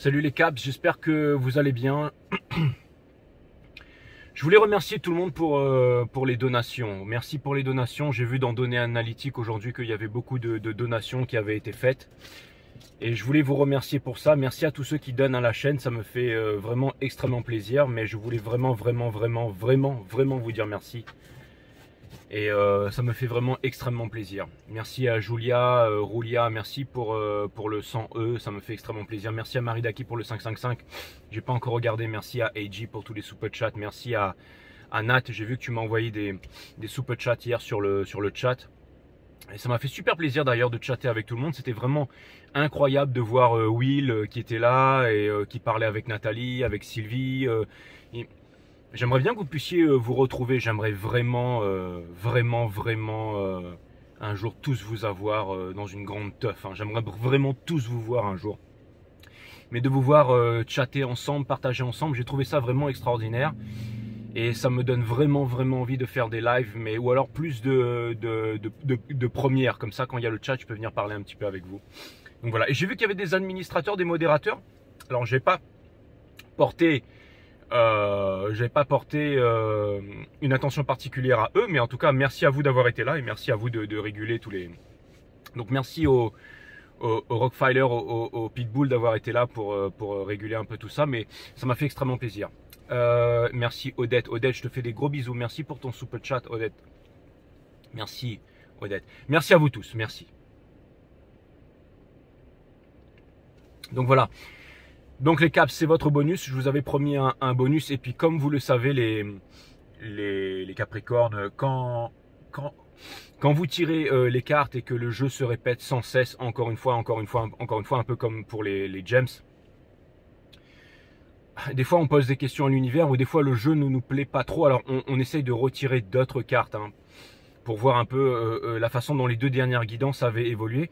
Salut les Caps, j'espère que vous allez bien. Je voulais remercier tout le monde pour les donations. Merci pour les donations. J'ai vu dans Données Analytiques aujourd'hui qu'il y avait beaucoup de donations qui avaient été faites. Et je voulais vous remercier pour ça. Merci à tous ceux qui donnent à la chaîne. Ça me fait vraiment extrêmement plaisir. Mais je voulais vraiment vous dire merci. Et ça me fait vraiment extrêmement plaisir. Merci à Julia, Roulia, merci pour le 100E, ça me fait extrêmement plaisir. Merci à Maridaki pour le 555, j'ai pas encore regardé. Merci à AG pour tous les super chats. Merci à Nat, j'ai vu que tu m'as envoyé des super chats hier sur le chat. Et ça m'a fait super plaisir d'ailleurs de chatter avec tout le monde. C'était vraiment incroyable de voir Will qui était là et qui parlait avec Nathalie, avec Sylvie. J'aimerais bien que vous puissiez vous retrouver. J'aimerais vraiment un jour tous vous avoir dans une grande teuf. Hein. J'aimerais vraiment tous vous voir un jour. Mais de vous voir chatter ensemble, partager ensemble, j'ai trouvé ça vraiment extraordinaire. Et ça me donne vraiment envie de faire des lives, mais ou alors plus de premières. Comme ça, quand il y a le chat, je peux venir parler un petit peu avec vous. Donc voilà. Et j'ai vu qu'il y avait des administrateurs, des modérateurs. Alors, j'ai pas porté une attention particulière à eux, mais en tout cas merci à vous d'avoir été là et merci à vous de réguler tous les. Donc merci au Rockfiler, au Pitbull d'avoir été là pour réguler un peu tout ça, mais ça m'a fait extrêmement plaisir. Merci Odette, je te fais des gros bisous, merci pour ton super chat Odette. Merci Odette, merci à vous tous, merci. Donc voilà. Donc les Caps, c'est votre bonus. Je vous avais promis un bonus. Et puis comme vous le savez, les Capricornes, quand vous tirez les cartes et que le jeu se répète sans cesse, encore une fois, un peu comme pour les gems. Des fois on pose des questions à l'univers ou des fois le jeu ne nous plaît pas trop. Alors on essaye de retirer d'autres cartes hein, pour voir un peu la façon dont les deux dernières guidances avaient évolué.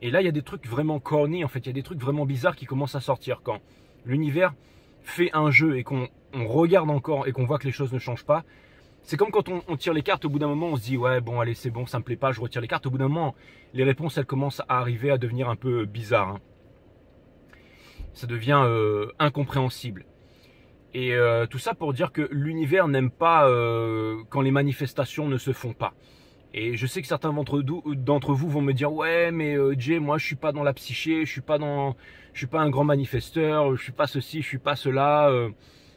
Et là, il y a des trucs vraiment corny, en fait, il y a des trucs vraiment bizarres qui commencent à sortir. Quand l'univers fait un jeu et qu'on regarde encore et qu'on voit que les choses ne changent pas, c'est comme quand on tire les cartes, au bout d'un moment, on se dit « Ouais, bon, allez, c'est bon, ça me plaît pas, je retire les cartes. » Au bout d'un moment, les réponses, elles commencent à arriver à devenir un peu bizarres. Hein. Ça devient incompréhensible. Et tout ça pour dire que l'univers n'aime pas quand les manifestations ne se font pas. Et je sais que certains d'entre vous vont me dire ouais mais Jay, moi je suis pas dans la psyché, je suis pas un grand manifesteur, je suis pas ceci, je suis pas cela.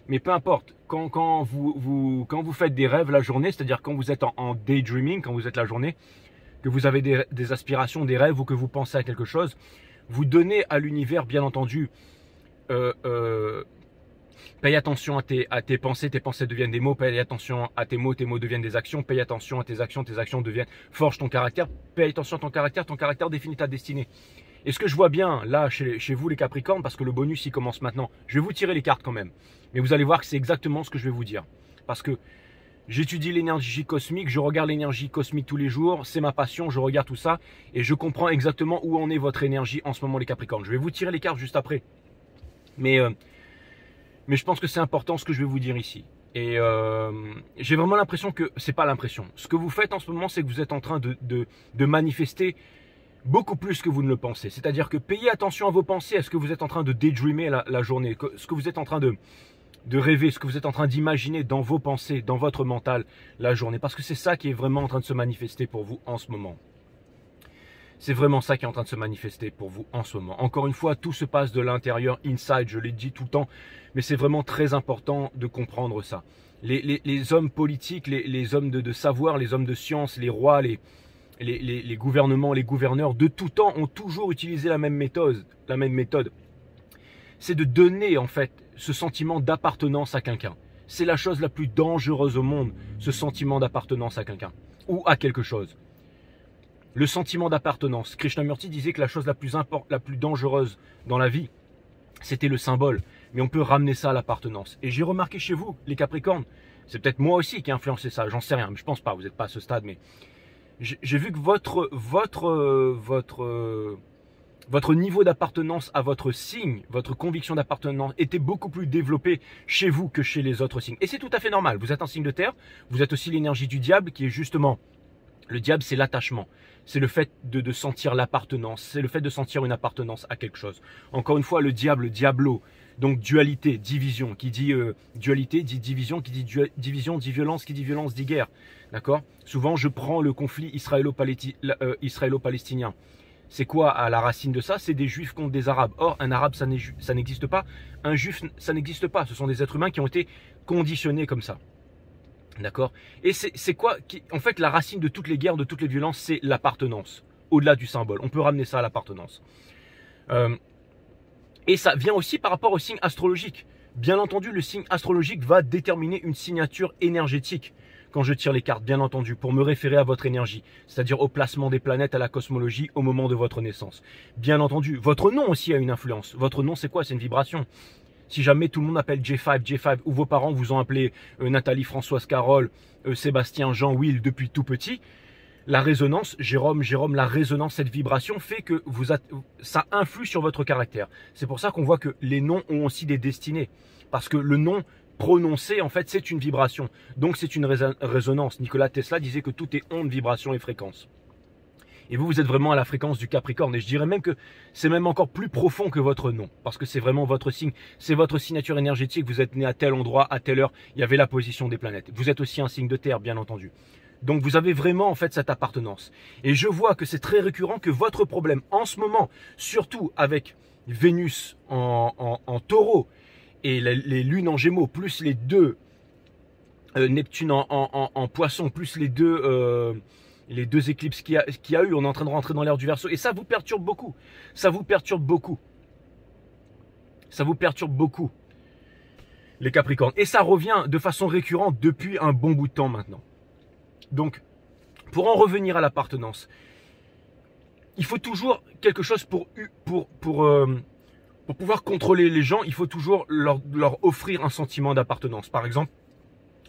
Mais peu importe, quand vous faites des rêves la journée, c'est-à-dire quand vous êtes en daydreaming, quand vous êtes la journée, que vous avez des aspirations, des rêves ou que vous pensez à quelque chose, vous donnez à l'univers bien entendu. Paye attention à tes pensées deviennent des mots. Paye attention à tes mots deviennent des actions. Paye attention à tes actions deviennent forge ton caractère. Paye attention à ton caractère définit ta destinée. Et ce que je vois bien là chez vous les Capricornes, parce que le bonus il commence maintenant, je vais vous tirer les cartes quand même. Mais vous allez voir que c'est exactement ce que je vais vous dire. Parce que j'étudie l'énergie cosmique, je regarde l'énergie cosmique tous les jours, c'est ma passion, je regarde tout ça et je comprends exactement où en est votre énergie en ce moment les Capricornes. Je vais vous tirer les cartes juste après. Mais je pense que c'est important ce que je vais vous dire ici. Et j'ai vraiment l'impression que, c'est pas l'impression. Ce que vous faites en ce moment, c'est que vous êtes en train de manifester beaucoup plus que vous ne le pensez. C'est-à-dire que payez attention à vos pensées, à ce que vous êtes en train de daydreamer la journée, ce que vous êtes en train de rêver, ce que vous êtes en train d'imaginer dans vos pensées, dans votre mental la journée. Parce que c'est ça qui est vraiment en train de se manifester pour vous en ce moment. C'est vraiment ça qui est en train de se manifester pour vous en ce moment. Encore une fois, tout se passe de l'intérieur, inside, je l'ai dit tout le temps, mais c'est vraiment très important de comprendre ça. Les hommes politiques, les hommes de savoir, les hommes de science, les rois, les gouvernements, les gouverneurs, de tout temps ont toujours utilisé la même méthode. C'est de donner en fait ce sentiment d'appartenance à quelqu'un. C'est la chose la plus dangereuse au monde, ce sentiment d'appartenance à quelqu'un ou à quelque chose. Le sentiment d'appartenance. Krishnamurti disait que la chose la plus dangereuse dans la vie, c'était le symbole. Mais on peut ramener ça à l'appartenance. Et j'ai remarqué chez vous, les Capricornes, c'est peut-être moi aussi qui ai influencé ça, j'en sais rien, mais je pense pas, vous n'êtes pas à ce stade, mais j'ai vu que votre niveau d'appartenance à votre signe, votre conviction d'appartenance était beaucoup plus développée chez vous que chez les autres signes. Et c'est tout à fait normal, vous êtes un signe de terre, vous êtes aussi l'énergie du diable qui est justement Le diable, c'est l'attachement. C'est le fait de sentir l'appartenance. C'est le fait de sentir une appartenance à quelque chose. Encore une fois, le diable, diablo. Donc dualité, division. Qui dit dualité, dit division. Qui dit division, dit violence. Qui dit violence, dit guerre. D'accord? Souvent, je prends le conflit israélo-palestinien. C'est quoi à la racine de ça? C'est des juifs contre des arabes. Or, un arabe, ça n'existe pas. Un juif, ça n'existe pas. Ce sont des êtres humains qui ont été conditionnés comme ça. D'accord? Et c'est quoi en fait, la racine de toutes les guerres, de toutes les violences, c'est l'appartenance. Au-delà du symbole. On peut ramener ça à l'appartenance. Et ça vient aussi par rapport au signe astrologique. Bien entendu, le signe astrologique va déterminer une signature énergétique quand je tire les cartes, bien entendu, pour me référer à votre énergie, c'est-à-dire au placement des planètes, à la cosmologie, au moment de votre naissance. Bien entendu, votre nom aussi a une influence. Votre nom, c'est quoi? C'est une vibration. Si jamais tout le monde appelle J5, ou vos parents vous ont appelé Nathalie, Françoise, Carole, Sébastien, Jean, Will depuis tout petit, la résonance, Jérôme, la résonance, cette vibration fait que ça influe sur votre caractère. C'est pour ça qu'on voit que les noms ont aussi des destinées. Parce que le nom prononcé, en fait, c'est une vibration. Donc c'est une résonance. Nikola Tesla disait que tout est onde, vibration et fréquence. Et vous, vous êtes vraiment à la fréquence du Capricorne. Et je dirais même que c'est même encore plus profond que votre nom. Parce que c'est vraiment votre signe. C'est votre signature énergétique. Vous êtes né à tel endroit, à telle heure. Il y avait la position des planètes. Vous êtes aussi un signe de terre, bien entendu. Donc vous avez vraiment en fait cette appartenance. Et je vois que c'est très récurrent que votre problème en ce moment, surtout avec Vénus en taureau et les lunes en gémeaux, plus les deux Neptune en poisson, plus les deux éclipses qu'il y a eu, on est en train de rentrer dans l'ère du Verseau. Et ça vous perturbe beaucoup. Ça vous perturbe beaucoup. Ça vous perturbe beaucoup, les Capricornes. Et ça revient de façon récurrente depuis un bon bout de temps maintenant. Donc, pour en revenir à l'appartenance, il faut toujours quelque chose pour pouvoir contrôler les gens. Il faut toujours leur offrir un sentiment d'appartenance. Par exemple,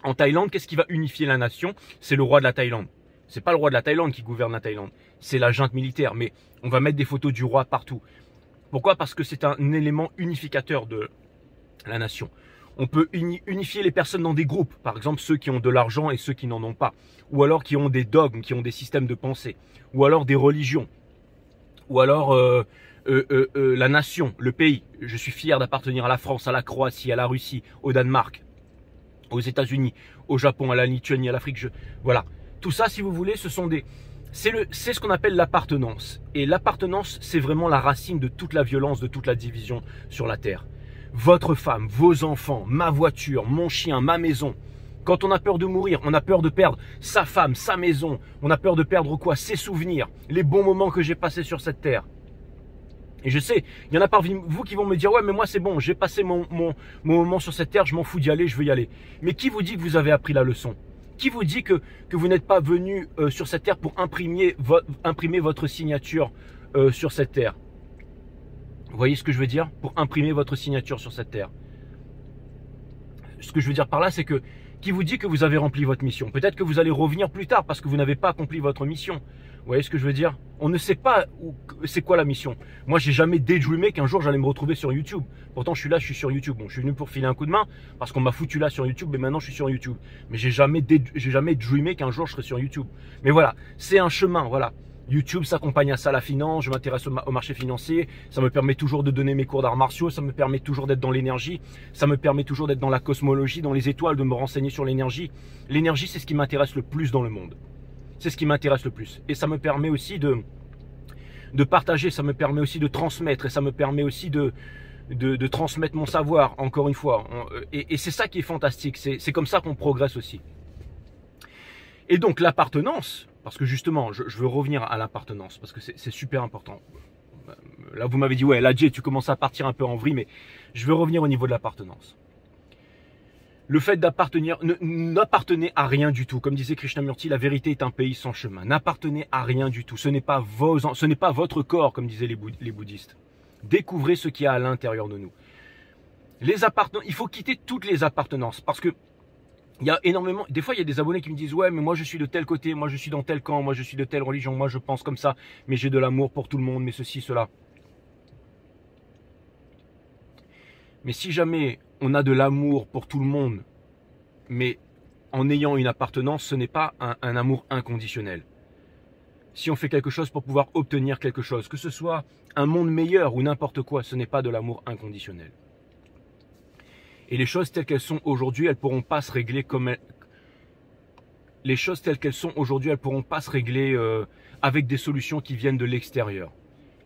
en Thaïlande, qu'est-ce qui va unifier la nation? C'est le roi de la Thaïlande. C'est pas le roi de la Thaïlande qui gouverne la Thaïlande, c'est la junte militaire. Mais on va mettre des photos du roi partout. Pourquoi? Parce que c'est un élément unificateur de la nation. On peut unifier les personnes dans des groupes, par exemple ceux qui ont de l'argent et ceux qui n'en ont pas, ou alors qui ont des dogmes, qui ont des systèmes de pensée, ou alors des religions, ou alors la nation, le pays. Je suis fier d'appartenir à la France, à la Croatie, à la Russie, au Danemark, aux États-Unis, au Japon, à la Lituanie, à l'Afrique. Voilà. Tout ça, si vous voulez, c'est ce qu'on appelle l'appartenance. Et l'appartenance, c'est vraiment la racine de toute la violence, de toute la division sur la Terre. Votre femme, vos enfants, ma voiture, mon chien, ma maison. Quand on a peur de mourir, on a peur de perdre sa femme, sa maison. On a peur de perdre quoi? Ses souvenirs, les bons moments que j'ai passés sur cette terre. Et je sais, il y en a parmi vous qui vont me dire « Ouais, mais moi c'est bon, j'ai passé mon moment sur cette terre, je m'en fous d'y aller, je veux y aller. » Mais qui vous dit que vous avez appris la leçon? Qui vous dit que vous n'êtes pas venu sur cette terre pour imprimer votre signature sur cette terre? Vous voyez ce que je veux dire? Pour imprimer votre signature sur cette terre. Ce que je veux dire par là, c'est que qui vous dit que vous avez rempli votre mission? Peut-être que vous allez revenir plus tard parce que vous n'avez pas accompli votre mission. Vous voyez ce que je veux dire? On ne sait pas c'est quoi la mission. Moi, j'ai jamais daydreamé qu'un jour j'allais me retrouver sur YouTube. Pourtant, je suis là, je suis sur YouTube. Bon, je suis venu pour filer un coup de main parce qu'on m'a foutu là sur YouTube, mais maintenant je suis sur YouTube. Mais j'ai jamais dreamé qu'un jour je serais sur YouTube. Mais voilà, c'est un chemin, voilà. YouTube s'accompagne à ça, la finance, je m'intéresse au marché financier, ça me permet toujours de donner mes cours d'arts martiaux, ça me permet toujours d'être dans l'énergie, ça me permet toujours d'être dans la cosmologie, dans les étoiles, de me renseigner sur l'énergie. L'énergie, c'est ce qui m'intéresse le plus dans le monde. C'est ce qui m'intéresse le plus. Et ça me permet aussi de partager, ça me permet aussi de transmettre, et ça me permet aussi de transmettre mon savoir, encore une fois. Et c'est ça qui est fantastique, c'est comme ça qu'on progresse aussi. Et donc l'appartenance, parce que justement, je veux revenir à l'appartenance, parce que c'est super important. Là, vous m'avez dit, ouais, là, Jay, tu commences à partir un peu en vrille, mais je veux revenir au niveau de l'appartenance. Le fait d'appartenir, n'appartenez à rien du tout. Comme disait Krishnamurti, la vérité est un pays sans chemin. N'appartenez à rien du tout. Ce n'est pas votre corps, comme disaient les bouddhistes. Découvrez ce qu'il y a à l'intérieur de nous. Il faut quitter toutes les appartenances, parce que il y a énormément, des fois il y a des abonnés qui me disent « Ouais, mais moi je suis de tel côté, moi je suis dans tel camp, moi je suis de telle religion, moi je pense comme ça, mais j'ai de l'amour pour tout le monde, mais ceci, cela. » Mais si jamais on a de l'amour pour tout le monde, mais en ayant une appartenance, ce n'est pas un amour inconditionnel. si on fait quelque chose pour pouvoir obtenir quelque chose, que ce soit un monde meilleur ou n'importe quoi, ce n'est pas de l'amour inconditionnel. Et les choses telles qu'elles sont aujourd'hui, elles ne pourront pas se régler les choses telles qu'elles sont aujourd'hui, elles ne pourront pas se régler avec des solutions qui viennent de l'extérieur.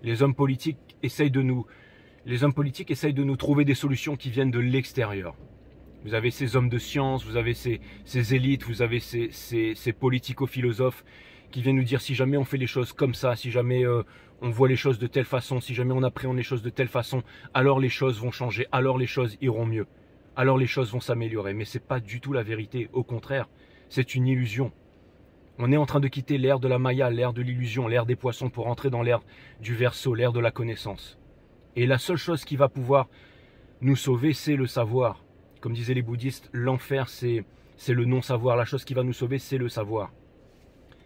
Les hommes politiques essayent de nous trouver des solutions qui viennent de l'extérieur. Vous avez ces hommes de science, vous avez ces élites, vous avez ces politico-philosophes qui viennent nous dire si jamais on fait les choses comme ça, si jamais on voit les choses de telle façon, si jamais on appréhende les choses de telle façon, alors les choses vont changer, alors les choses iront mieux, alors les choses vont s'améliorer. Mais ce n'est pas du tout la vérité, au contraire, c'est une illusion. On est en train de quitter l'ère de la Maya, l'ère de l'illusion, l'ère des poissons pour entrer dans l'ère du Verseau, l'ère de la connaissance. Et la seule chose qui va pouvoir nous sauver, c'est le savoir. Comme disaient les bouddhistes, l'enfer, c'est le non-savoir. La chose qui va nous sauver, c'est le savoir.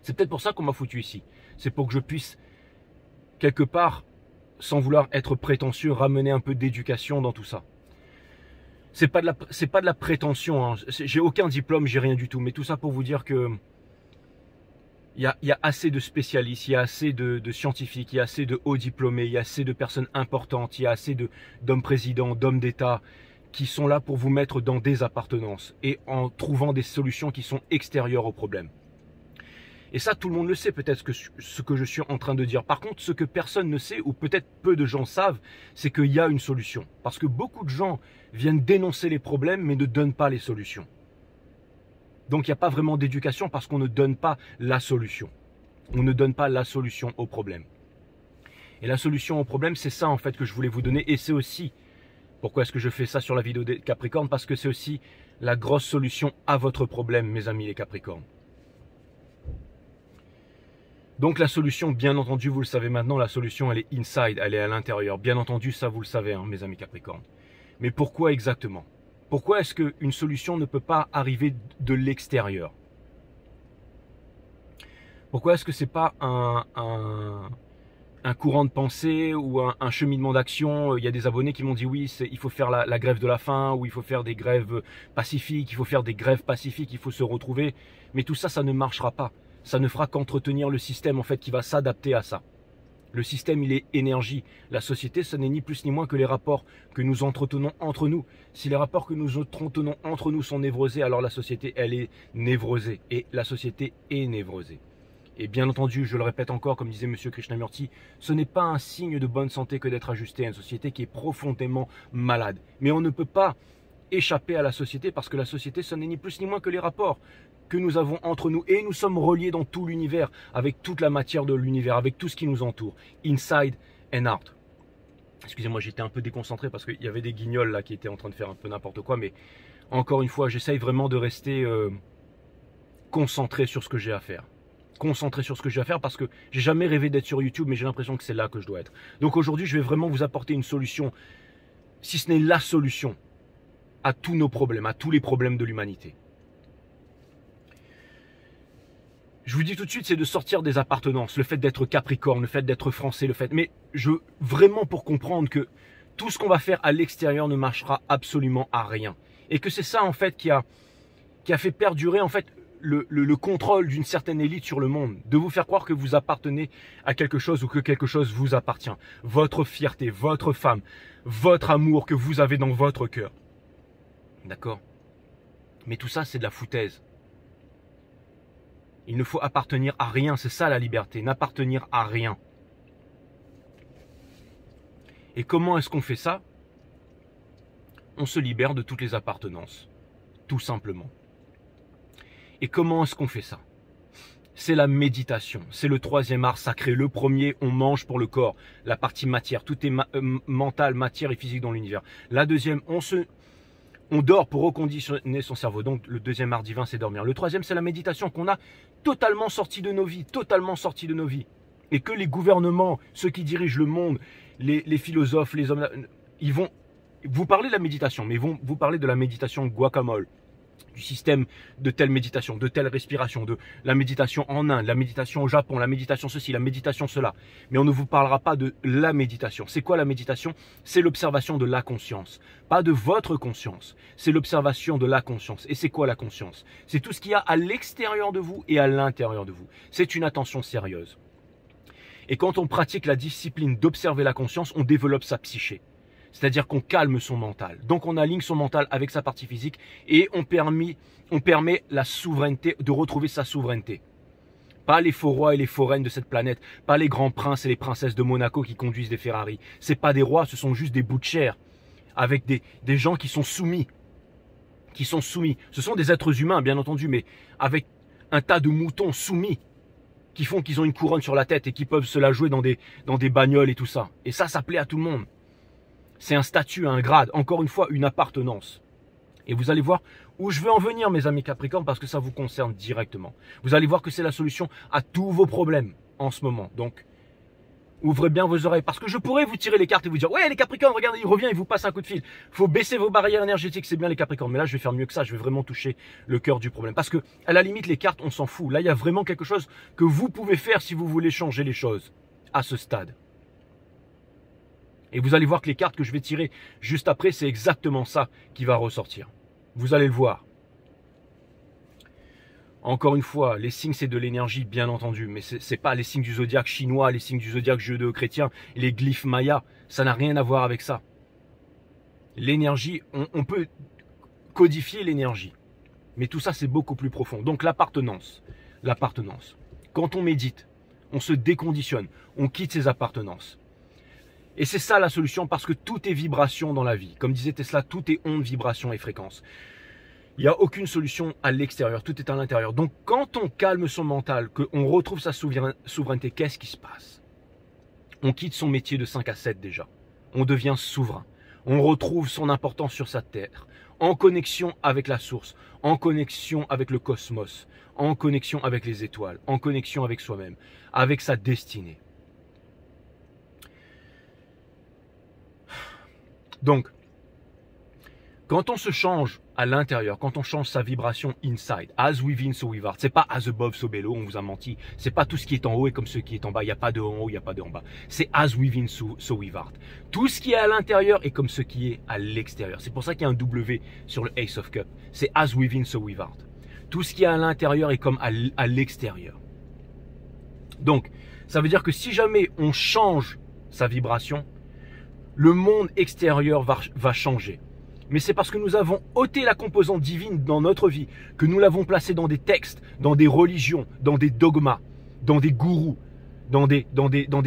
C'est peut-être pour ça qu'on m'a foutu ici. C'est pour que je puisse, quelque part, sans vouloir être prétentieux, ramener un peu d'éducation dans tout ça. C'est pas de la prétention. Hein. J'ai aucun diplôme, j'ai rien du tout. Mais tout ça pour vous dire que il y a assez de spécialistes, il y a assez de scientifiques, il y a assez de hauts diplômés, il y a assez de personnes importantes, il y a assez d'hommes présidents, d'hommes d'État qui sont là pour vous mettre dans des appartenances et en trouvant des solutions qui sont extérieures au problème. Et ça, tout le monde le sait peut-être ce que je suis en train de dire. Par contre, ce que personne ne sait, ou peut-être peu de gens savent, c'est qu'il y a une solution. Parce que beaucoup de gens viennent dénoncer les problèmes, mais ne donnent pas les solutions. Donc il n'y a pas vraiment d'éducation parce qu'on ne donne pas la solution. On ne donne pas la solution au problème. Et la solution au problème, c'est ça en fait que je voulais vous donner. Et c'est aussi, pourquoi est-ce que je fais ça sur la vidéo des Capricornes? Parce que c'est aussi la grosse solution à votre problème, mes amis les Capricornes. Donc la solution, bien entendu, vous le savez maintenant, la solution elle est inside, elle est à l'intérieur. Bien entendu, ça vous le savez, hein, mes amis Capricornes. Mais pourquoi exactement? Pourquoi est-ce qu'une solution ne peut pas arriver de l'extérieur? Pourquoi est-ce que ce n'est pas un courant de pensée ou un cheminement d'action? Il y a des abonnés qui m'ont dit oui, il faut faire la grève de la faim, ou il faut faire des grèves pacifiques, il faut faire des grèves pacifiques, il faut se retrouver. Mais tout ça, ça ne marchera pas. Ça ne fera qu'entretenir le système en fait qui va s'adapter à ça. Le système, il est énergie. La société, ce n'est ni plus ni moins que les rapports que nous entretenons entre nous. Si les rapports que nous entretenons entre nous sont névrosés, alors la société, elle est névrosée. Et la société est névrosée. Et bien entendu, je le répète encore, comme disait M. Krishnamurti, ce n'est pas un signe de bonne santé que d'être ajusté à une société qui est profondément malade. Mais on ne peut pas échapper à la société parce que la société, ce n'est ni plus ni moins que les rapports que nous avons entre nous et nous sommes reliés dans tout l'univers, avec toute la matière de l'univers, avec tout ce qui nous entoure, inside and out. Excusez-moi, j'étais un peu déconcentré parce qu'il y avait des guignols là qui étaient en train de faire un peu n'importe quoi, mais encore une fois, j'essaye vraiment de rester concentré sur ce que j'ai à faire. Concentré sur ce que j'ai à faire parce que j'ai jamais rêvé d'être sur YouTube, mais j'ai l'impression que c'est là que je dois être. Donc aujourd'hui, je vais vraiment vous apporter une solution, si ce n'est la solution, à tous nos problèmes, à tous les problèmes de l'humanité. Je vous dis tout de suite, c'est de sortir des appartenances, le fait d'être Capricorne, le fait d'être français, mais vraiment pour comprendre que tout ce qu'on va faire à l'extérieur ne marchera absolument à rien. Et que c'est ça en fait qui a fait perdurer en fait le contrôle d'une certaine élite sur le monde, de vous faire croire que vous appartenez à quelque chose ou que quelque chose vous appartient. Votre fierté, votre femme, votre amour que vous avez dans votre cœur. D'accord? Mais tout ça, c'est de la foutaise. Il ne faut appartenir à rien, c'est ça la liberté, n'appartenir à rien. Et comment est-ce qu'on fait ça? On se libère de toutes les appartenances, tout simplement. Et comment est-ce qu'on fait ça? C'est la méditation, c'est le troisième art sacré. Le premier, on mange pour le corps, la partie matière, tout est mental, matière et physique dans l'univers. La deuxième, on dort pour reconditionner son cerveau. Donc le deuxième art divin, c'est dormir. Le troisième, c'est la méditation qu'on a totalement sorti de nos vies, totalement sorti de nos vies. Et que les gouvernements, ceux qui dirigent le monde, les philosophes, les hommes, ils vont vous parler de la méditation, mais ils vont vous parler de la méditation guacamole, du système de telle méditation, de telle respiration, de la méditation en Inde, la méditation au Japon, la méditation ceci, la méditation cela. Mais on ne vous parlera pas de la méditation. C'est quoi la méditation? C'est l'observation de la conscience. Pas de votre conscience, c'est l'observation de la conscience. Et c'est quoi la conscience? C'est tout ce qu'il y a à l'extérieur de vous et à l'intérieur de vous. C'est une attention sérieuse. Et quand on pratique la discipline d'observer la conscience, on développe sa psyché. C'est-à-dire qu'on calme son mental. Donc on aligne son mental avec sa partie physique et on permet la souveraineté, de retrouver sa souveraineté. Pas les faux rois et les faux reines de cette planète, pas les grands princes et les princesses de Monaco qui conduisent des Ferrari. C'est pas des rois, ce sont juste des bouts de chair avec des gens qui sont soumis. Ce sont des êtres humains, bien entendu, mais avec un tas de moutons soumis qui font qu'ils ont une couronne sur la tête et qui peuvent se la jouer dans des bagnoles et tout ça. Et ça plaît à tout le monde. C'est un statut, un grade, encore une fois, une appartenance. Et vous allez voir où je veux en venir, mes amis Capricornes, parce que ça vous concerne directement. Vous allez voir que c'est la solution à tous vos problèmes en ce moment. Donc, ouvrez bien vos oreilles, parce que je pourrais vous tirer les cartes et vous dire « Ouais, les Capricornes, regardez, il revient, il vous passe un coup de fil. Il faut baisser vos barrières énergétiques, c'est bien les Capricornes. » Mais là, je vais faire mieux que ça, je vais vraiment toucher le cœur du problème. Parce que, à la limite, les cartes, on s'en fout. Là, il y a vraiment quelque chose que vous pouvez faire si vous voulez changer les choses à ce stade. Et vous allez voir que les cartes que je vais tirer juste après, c'est exactement ça qui va ressortir. Vous allez le voir. Encore une fois, les signes, c'est de l'énergie, bien entendu. Mais ce n'est pas les signes du zodiaque chinois, les signes du zodiaque judéo-chrétien, les glyphes mayas. Ça n'a rien à voir avec ça. L'énergie, on peut codifier l'énergie. Mais tout ça, c'est beaucoup plus profond. Donc l'appartenance. L'appartenance. Quand on médite, on se déconditionne. On quitte ses appartenances. Et c'est ça la solution, parce que tout est vibration dans la vie. Comme disait Tesla, tout est onde, vibration et fréquence. Il n'y a aucune solution à l'extérieur, tout est à l'intérieur. Donc quand on calme son mental, qu'on retrouve sa souveraineté, qu'est-ce qui se passe? On quitte son métier de 5 à 7 déjà. On devient souverain. On retrouve son importance sur sa terre, en connexion avec la source, en connexion avec le cosmos, en connexion avec les étoiles, en connexion avec soi-même, avec sa destinée. Donc, quand on se change à l'intérieur, quand on change sa vibration inside, as within, so without, c'est pas as above, so below, on vous a menti, c'est pas tout ce qui est en haut et comme ce qui est en bas, il n'y a pas de en haut, il n'y a pas de en bas, c'est as within, so without. Tout ce qui est à l'intérieur est comme ce qui est à l'extérieur. C'est pour ça qu'il y a un W sur le Ace of Cup, c'est as within, so without. Tout ce qui est à l'intérieur est comme à l'extérieur. Donc, ça veut dire que si jamais on change sa vibration, le monde extérieur va changer. Mais c'est parce que nous avons ôté la composante divine dans notre vie, que nous l'avons placée dans des textes, dans des religions, dans des dogmas, dans des gourous, dans des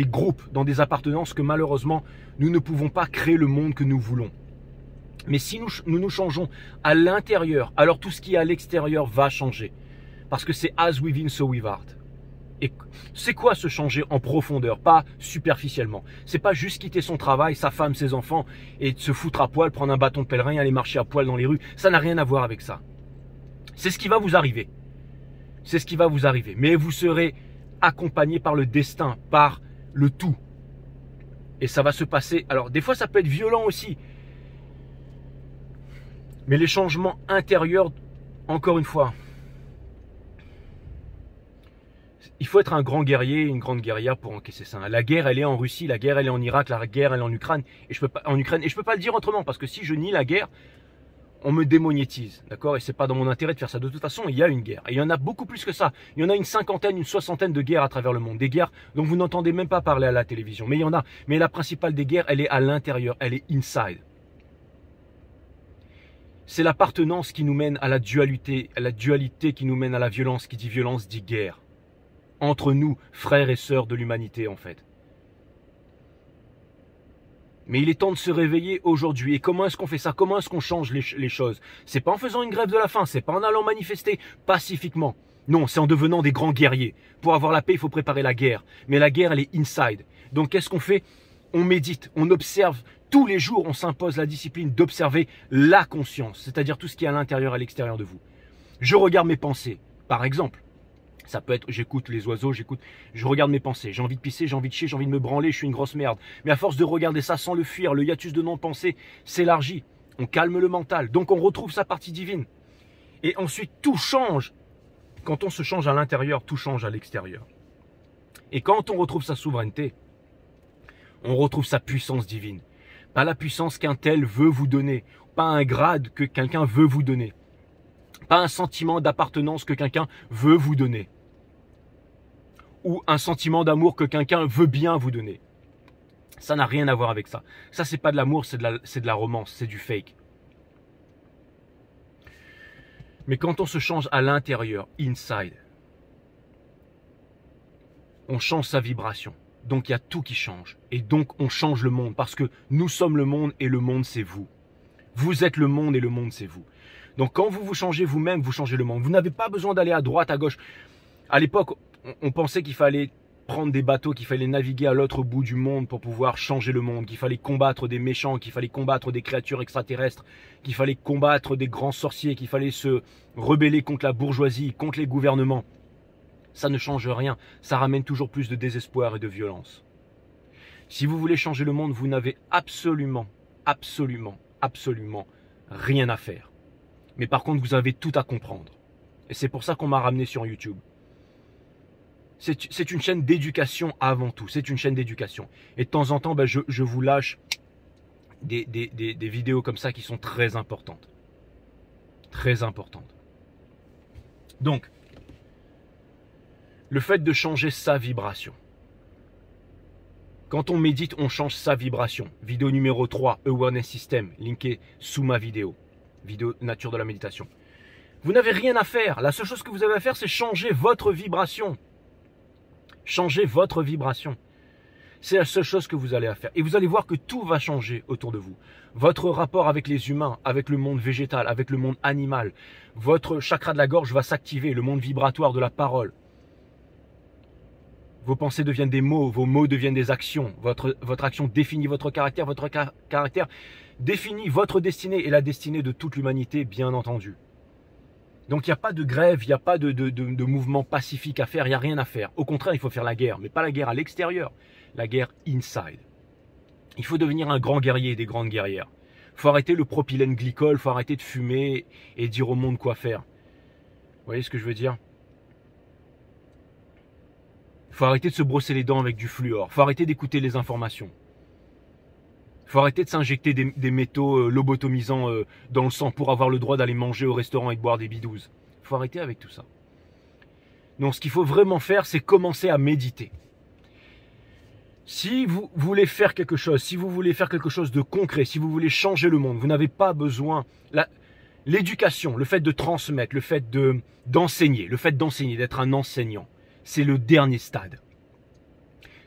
groupes, dans des appartenances, que malheureusement, nous ne pouvons pas créer le monde que nous voulons. Mais si nous changeons à l'intérieur, alors tout ce qui est à l'extérieur va changer. Parce que c'est as within, so without. Et c'est quoi se changer en profondeur, pas superficiellement? C'est pas juste quitter son travail, sa femme, ses enfants et se foutre à poil, prendre un bâton de pèlerin et aller marcher à poil dans les rues. Ça n'a rien à voir avec ça. C'est ce qui va vous arriver. C'est ce qui va vous arriver. Mais vous serez accompagné par le destin, par le tout. Et ça va se passer. Alors des fois ça peut être violent aussi. Mais les changements intérieurs, encore une fois, il faut être un grand guerrier, une grande guerrière pour encaisser ça. La guerre, elle est en Russie, la guerre, elle est en Irak, la guerre, elle est en Ukraine. Et je peux pas le dire autrement, parce que si je nie la guerre, on me démonétise, d'accord? Et c'est pas dans mon intérêt de faire ça. De toute façon, il y a une guerre. Et il y en a beaucoup plus que ça. Il y en a une cinquantaine, une soixantaine de guerres à travers le monde. Des guerres dont vous n'entendez même pas parler à la télévision. Mais il y en a. Mais la principale des guerres, elle est à l'intérieur. Elle est inside. C'est l'appartenance qui nous mène à la dualité qui nous mène à la violence. Qui dit violence dit guerre. Entre nous, frères et sœurs de l'humanité, en fait. Mais il est temps de se réveiller aujourd'hui. Et comment est-ce qu'on fait ça? Comment est-ce qu'on change les choses? C'est pas en faisant une grève de la faim, c'est pas en allant manifester pacifiquement. Non, c'est en devenant des grands guerriers. Pour avoir la paix, il faut préparer la guerre. Mais la guerre, elle est inside. Donc qu'est-ce qu'on fait? On médite, on observe. Tous les jours, on s'impose la discipline d'observer la conscience, c'est-à-dire tout ce qui est à l'intérieur et à l'extérieur de vous. Je regarde mes pensées, par exemple. Ça peut être, j'écoute les oiseaux, je regarde mes pensées. J'ai envie de pisser, j'ai envie de chier, j'ai envie de me branler, je suis une grosse merde. Mais à force de regarder ça sans le fuir, le hiatus de non-pensée s'élargit. On calme le mental, donc on retrouve sa partie divine. Et ensuite, tout change. Quand on se change à l'intérieur, tout change à l'extérieur. Et quand on retrouve sa souveraineté, on retrouve sa puissance divine. Pas la puissance qu'un tel veut vous donner, pas un grade que quelqu'un veut vous donner. Pas un sentiment d'appartenance que quelqu'un veut vous donner. ou un sentiment d'amour que quelqu'un veut bien vous donner. Ça n'a rien à voir avec ça. Ça, c'est pas de l'amour, c'est de la romance, c'est du fake. Mais quand on se change à l'intérieur, inside, on change sa vibration. Donc il y a tout qui change. Et donc on change le monde parce que nous sommes le monde et le monde c'est vous. Vous êtes le monde et le monde c'est vous. Donc quand vous vous changez vous-même, vous changez le monde. Vous n'avez pas besoin d'aller à droite, à gauche. À l'époque, on pensait qu'il fallait prendre des bateaux, qu'il fallait naviguer à l'autre bout du monde pour pouvoir changer le monde, qu'il fallait combattre des méchants, qu'il fallait combattre des créatures extraterrestres, qu'il fallait combattre des grands sorciers, qu'il fallait se rebeller contre la bourgeoisie, contre les gouvernements. Ça ne change rien, ça ramène toujours plus de désespoir et de violence. Si vous voulez changer le monde, vous n'avez absolument rien à faire. Mais par contre, vous avez tout à comprendre. Et c'est pour ça qu'on m'a ramené sur YouTube. C'est une chaîne d'éducation avant tout. C'est une chaîne d'éducation. Et de temps en temps, je vous lâche des vidéos comme ça qui sont très importantes. Très importantes. Donc, le fait de changer sa vibration. Quand on médite, on change sa vibration. Vidéo numéro 3, Awareness System, linké sous ma vidéo. Vidéo nature de la méditation. Vous n'avez rien à faire. La seule chose que vous avez à faire, c'est changer votre vibration. Changez votre vibration. C'est la seule chose que vous allez à faire. Et vous allez voir que tout va changer autour de vous. Votre rapport avec les humains, avec le monde végétal, avec le monde animal. Votre chakra de la gorge va s'activer, le monde vibratoire de la parole. Vos pensées deviennent des mots, vos mots deviennent des actions. Votre action définit votre caractère définit votre destinée et la destinée de toute l'humanité, bien entendu. Donc il n'y a pas de grève, il n'y a pas de mouvement pacifique à faire, il n'y a rien à faire. Au contraire, il faut faire la guerre, mais pas la guerre à l'extérieur, la guerre inside. Il faut devenir un grand guerrier et des grandes guerrières. Il faut arrêter le propylène glycol, il faut arrêter de fumer et dire au monde quoi faire. Vous voyez ce que je veux dire? Il faut arrêter de se brosser les dents avec du fluor, il faut arrêter d'écouter les informations. Il faut arrêter de s'injecter des métaux lobotomisants dans le sang pour avoir le droit d'aller manger au restaurant et de boire des bidouses. Il faut arrêter avec tout ça. Donc ce qu'il faut vraiment faire, c'est commencer à méditer. Si vous voulez faire quelque chose, si vous voulez faire quelque chose de concret, si vous voulez changer le monde, vous n'avez pas besoin... L'éducation, le fait de transmettre, le fait d'enseigner, d'être un enseignant, c'est le dernier stade.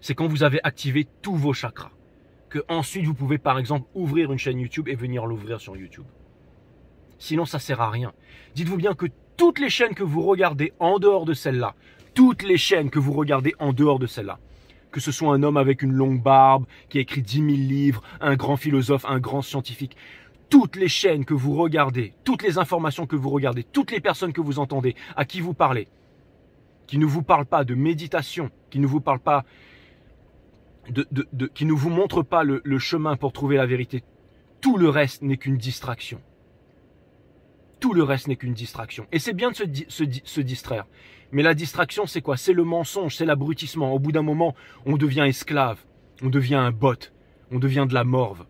C'est quand vous avez activé tous vos chakras. Que ensuite vous pouvez par exemple ouvrir une chaîne YouTube et venir l'ouvrir sur YouTube. Sinon ça sert à rien. Dites-vous bien que toutes les chaînes que vous regardez en dehors de celle-là, que ce soit un homme avec une longue barbe, qui a écrit 10 000 livres, un grand philosophe, un grand scientifique, toutes les chaînes que vous regardez, toutes les informations que vous regardez, toutes les personnes que vous entendez, à qui vous parlez, qui ne vous parlent pas de méditation, qui ne vous parlent pas qui ne vous montre pas le chemin pour trouver la vérité. Tout le reste n'est qu'une distraction. Tout le reste n'est qu'une distraction. Et c'est bien de se distraire. Mais la distraction, c'est quoi? C'est le mensonge, c'est l'abrutissement. Au bout d'un moment, on devient esclave. On devient un bot. On devient de la morve.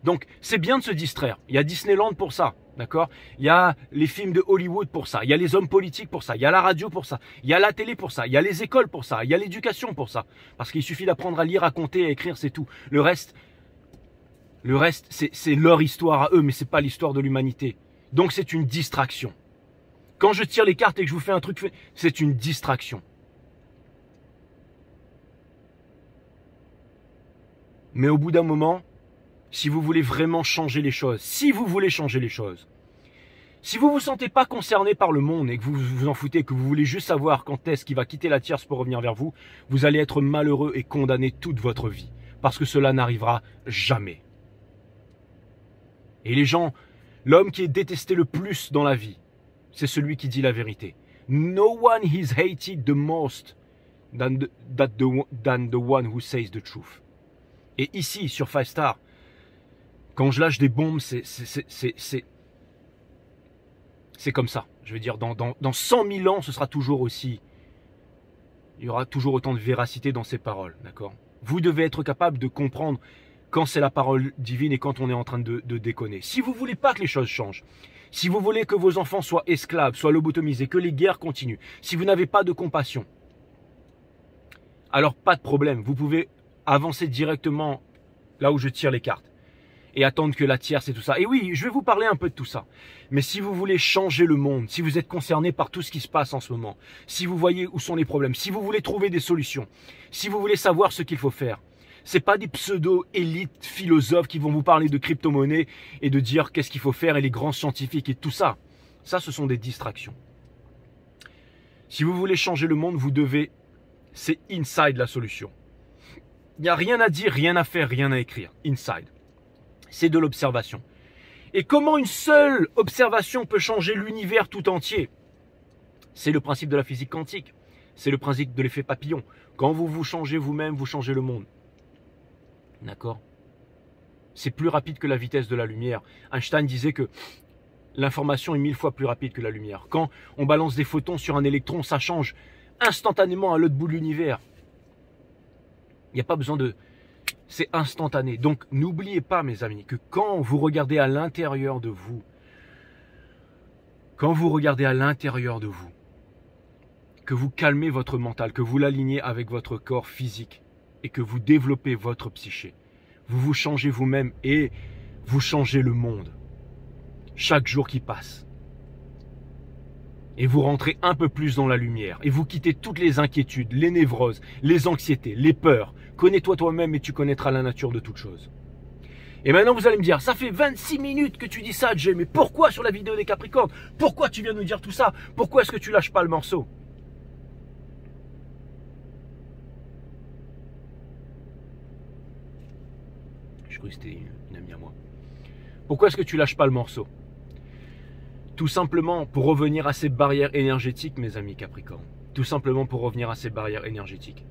Donc, c'est bien de se distraire. Il y a Disneyland pour ça. D'accord? Il y a les films de Hollywood pour ça. Il y a les hommes politiques pour ça. Il y a la radio pour ça. Il y a la télé pour ça. Il y a les écoles pour ça. Il y a l'éducation pour ça. Parce qu'il suffit d'apprendre à lire, à compter, à écrire, c'est tout. Le reste, c'est leur histoire à eux, mais c'est pas l'histoire de l'humanité. Donc c'est une distraction. Quand je tire les cartes et que je vous fais un truc, c'est une distraction. Mais au bout d'un moment, si vous voulez vraiment changer les choses, si vous vous sentez pas concerné par le monde et que vous vous en foutez, que vous voulez juste savoir quand est-ce qu'il va quitter la tierce pour revenir vers vous, vous allez être malheureux et condamné toute votre vie. Parce que cela n'arrivera jamais. Et les gens, l'homme qui est détesté le plus dans la vie, c'est celui qui dit la vérité. No one is hated the most than the one who says the truth. Et ici, sur 5 Star, quand je lâche des bombes, c'est comme ça. Je veux dire, dans 100 000 ans, ce sera toujours aussi... Il y aura toujours autant de véracité dans ces paroles, d'accord? Vous devez être capable de comprendre quand c'est la parole divine et quand on est en train de déconner. Si vous ne voulez pas que les choses changent, si vous voulez que vos enfants soient esclaves, soient lobotomisés, que les guerres continuent, si vous n'avez pas de compassion, alors pas de problème. Vous pouvez avancer directement là où je tire les cartes et attendre que la tierce et tout ça. Et oui, je vais vous parler un peu de tout ça. Mais si vous voulez changer le monde, si vous êtes concerné par tout ce qui se passe en ce moment, si vous voyez où sont les problèmes, si vous voulez trouver des solutions, si vous voulez savoir ce qu'il faut faire, c'est pas des pseudo-élites philosophes qui vont vous parler de crypto-monnaie et de dire qu'est-ce qu'il faut faire et les grands scientifiques et tout ça. Ça, ce sont des distractions. Si vous voulez changer le monde, vous devez, c'est inside la solution. Il n'y a rien à dire, rien à faire, rien à écrire. Inside. C'est de l'observation. Et comment une seule observation peut changer l'univers tout entier? C'est le principe de la physique quantique. C'est le principe de l'effet papillon. Quand vous vous changez vous-même, vous changez le monde. D'accord? C'est plus rapide que la vitesse de la lumière. Einstein disait que l'information est 1000 fois plus rapide que la lumière. Quand on balance des photons sur un électron, ça change instantanément à l'autre bout de l'univers. Il n'y a pas besoin de... C'est instantané. Donc, n'oubliez pas, mes amis, que quand vous regardez à l'intérieur de vous, que vous calmez votre mental, que vous l'alignez avec votre corps physique et que vous développez votre psyché, vous vous changez vous-même et vous changez le monde. Chaque jour qui passe. Et vous rentrez un peu plus dans la lumière. Et vous quittez toutes les inquiétudes, les névroses, les anxiétés, les peurs. Connais-toi toi-même et tu connaîtras la nature de toute chose. Et maintenant vous allez me dire, ça fait 26 minutes que tu dis ça, Jay, mais pourquoi sur la vidéo des Capricornes? Pourquoi tu viens nous dire tout ça? Pourquoi est-ce que tu lâches pas le morceau? Je crois que c'était une amie à moi. Pourquoi est-ce que tu lâches pas le morceau? Tout simplement pour revenir à ces barrières énergétiques, mes amis Capricornes. Tout simplement pour revenir à ces barrières énergétiques.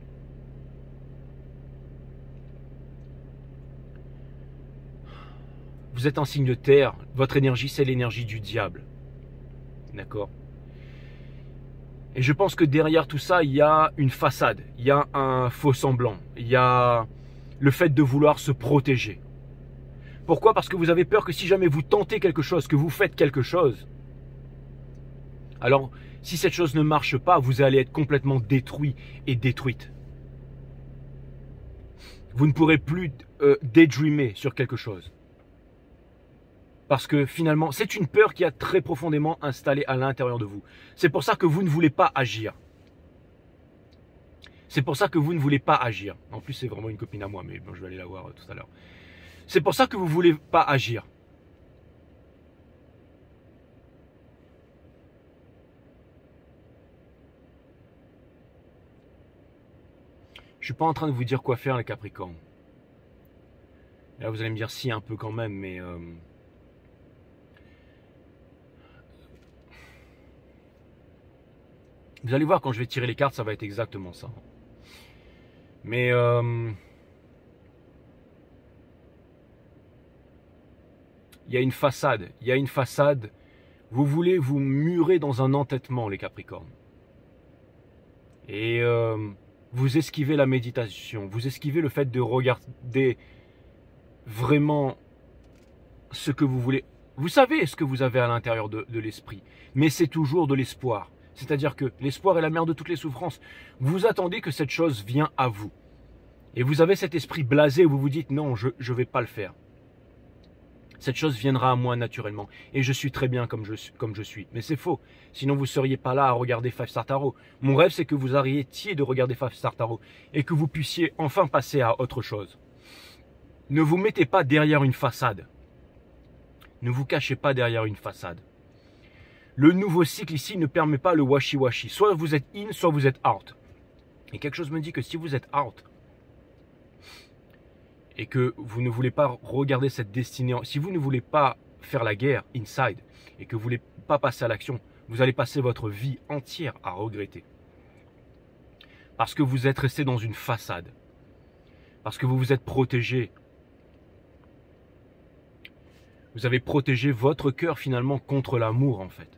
Vous êtes un signe de terre. Votre énergie, c'est l'énergie du diable. D'accord? Et je pense que derrière tout ça, il y a une façade. Il y a un faux semblant. Il y a le fait de vouloir se protéger. Pourquoi? Parce que vous avez peur que si jamais vous tentez quelque chose, que vous faites quelque chose, alors si cette chose ne marche pas, vous allez être complètement détruit et détruite. Vous ne pourrez plus daydreamer sur quelque chose. Parce que finalement, c'est une peur qui a très profondément installé à l'intérieur de vous. C'est pour ça que vous ne voulez pas agir. C'est pour ça que vous ne voulez pas agir. En plus, c'est vraiment une copine à moi, mais bon, je vais aller la voir tout à l'heure. C'est pour ça que vous ne voulez pas agir. Je ne suis pas en train de vous dire quoi faire, les Capricornes. Là, vous allez me dire si, un peu quand même, mais... Vous allez voir, quand je vais tirer les cartes, ça va être exactement ça. Mais... il y a une façade. Il y a une façade. Vous voulez vous murer dans un entêtement, les Capricornes. Et vous esquivez la méditation. Vous esquivez le fait de regarder vraiment ce que vous voulez. Vous savez ce que vous avez à l'intérieur de l'esprit. Mais c'est toujours de l'espoir. C'est-à-dire que l'espoir est la mère de toutes les souffrances. Vous attendez que cette chose vienne à vous. Et vous avez cet esprit blasé où vous vous dites non, je ne vais pas le faire. Cette chose viendra à moi naturellement. Et je suis très bien comme je suis. Mais c'est faux. Sinon, vous ne seriez pas là à regarder Five Star Tarot. Mon rêve, c'est que vous arrêtiez de regarder Five Star Tarot. Et que vous puissiez enfin passer à autre chose. Ne vous mettez pas derrière une façade. Ne vous cachez pas derrière une façade. Le nouveau cycle ici ne permet pas le washi-washi. Soit vous êtes in, soit vous êtes out. Et quelque chose me dit que si vous êtes out, et que vous ne voulez pas regarder cette destinée, si vous ne voulez pas faire la guerre inside, et que vous ne voulez pas passer à l'action, vous allez passer votre vie entière à regretter. Parce que vous êtes resté dans une façade. Parce que vous vous êtes protégé. Vous avez protégé votre cœur finalement contre l'amour en fait.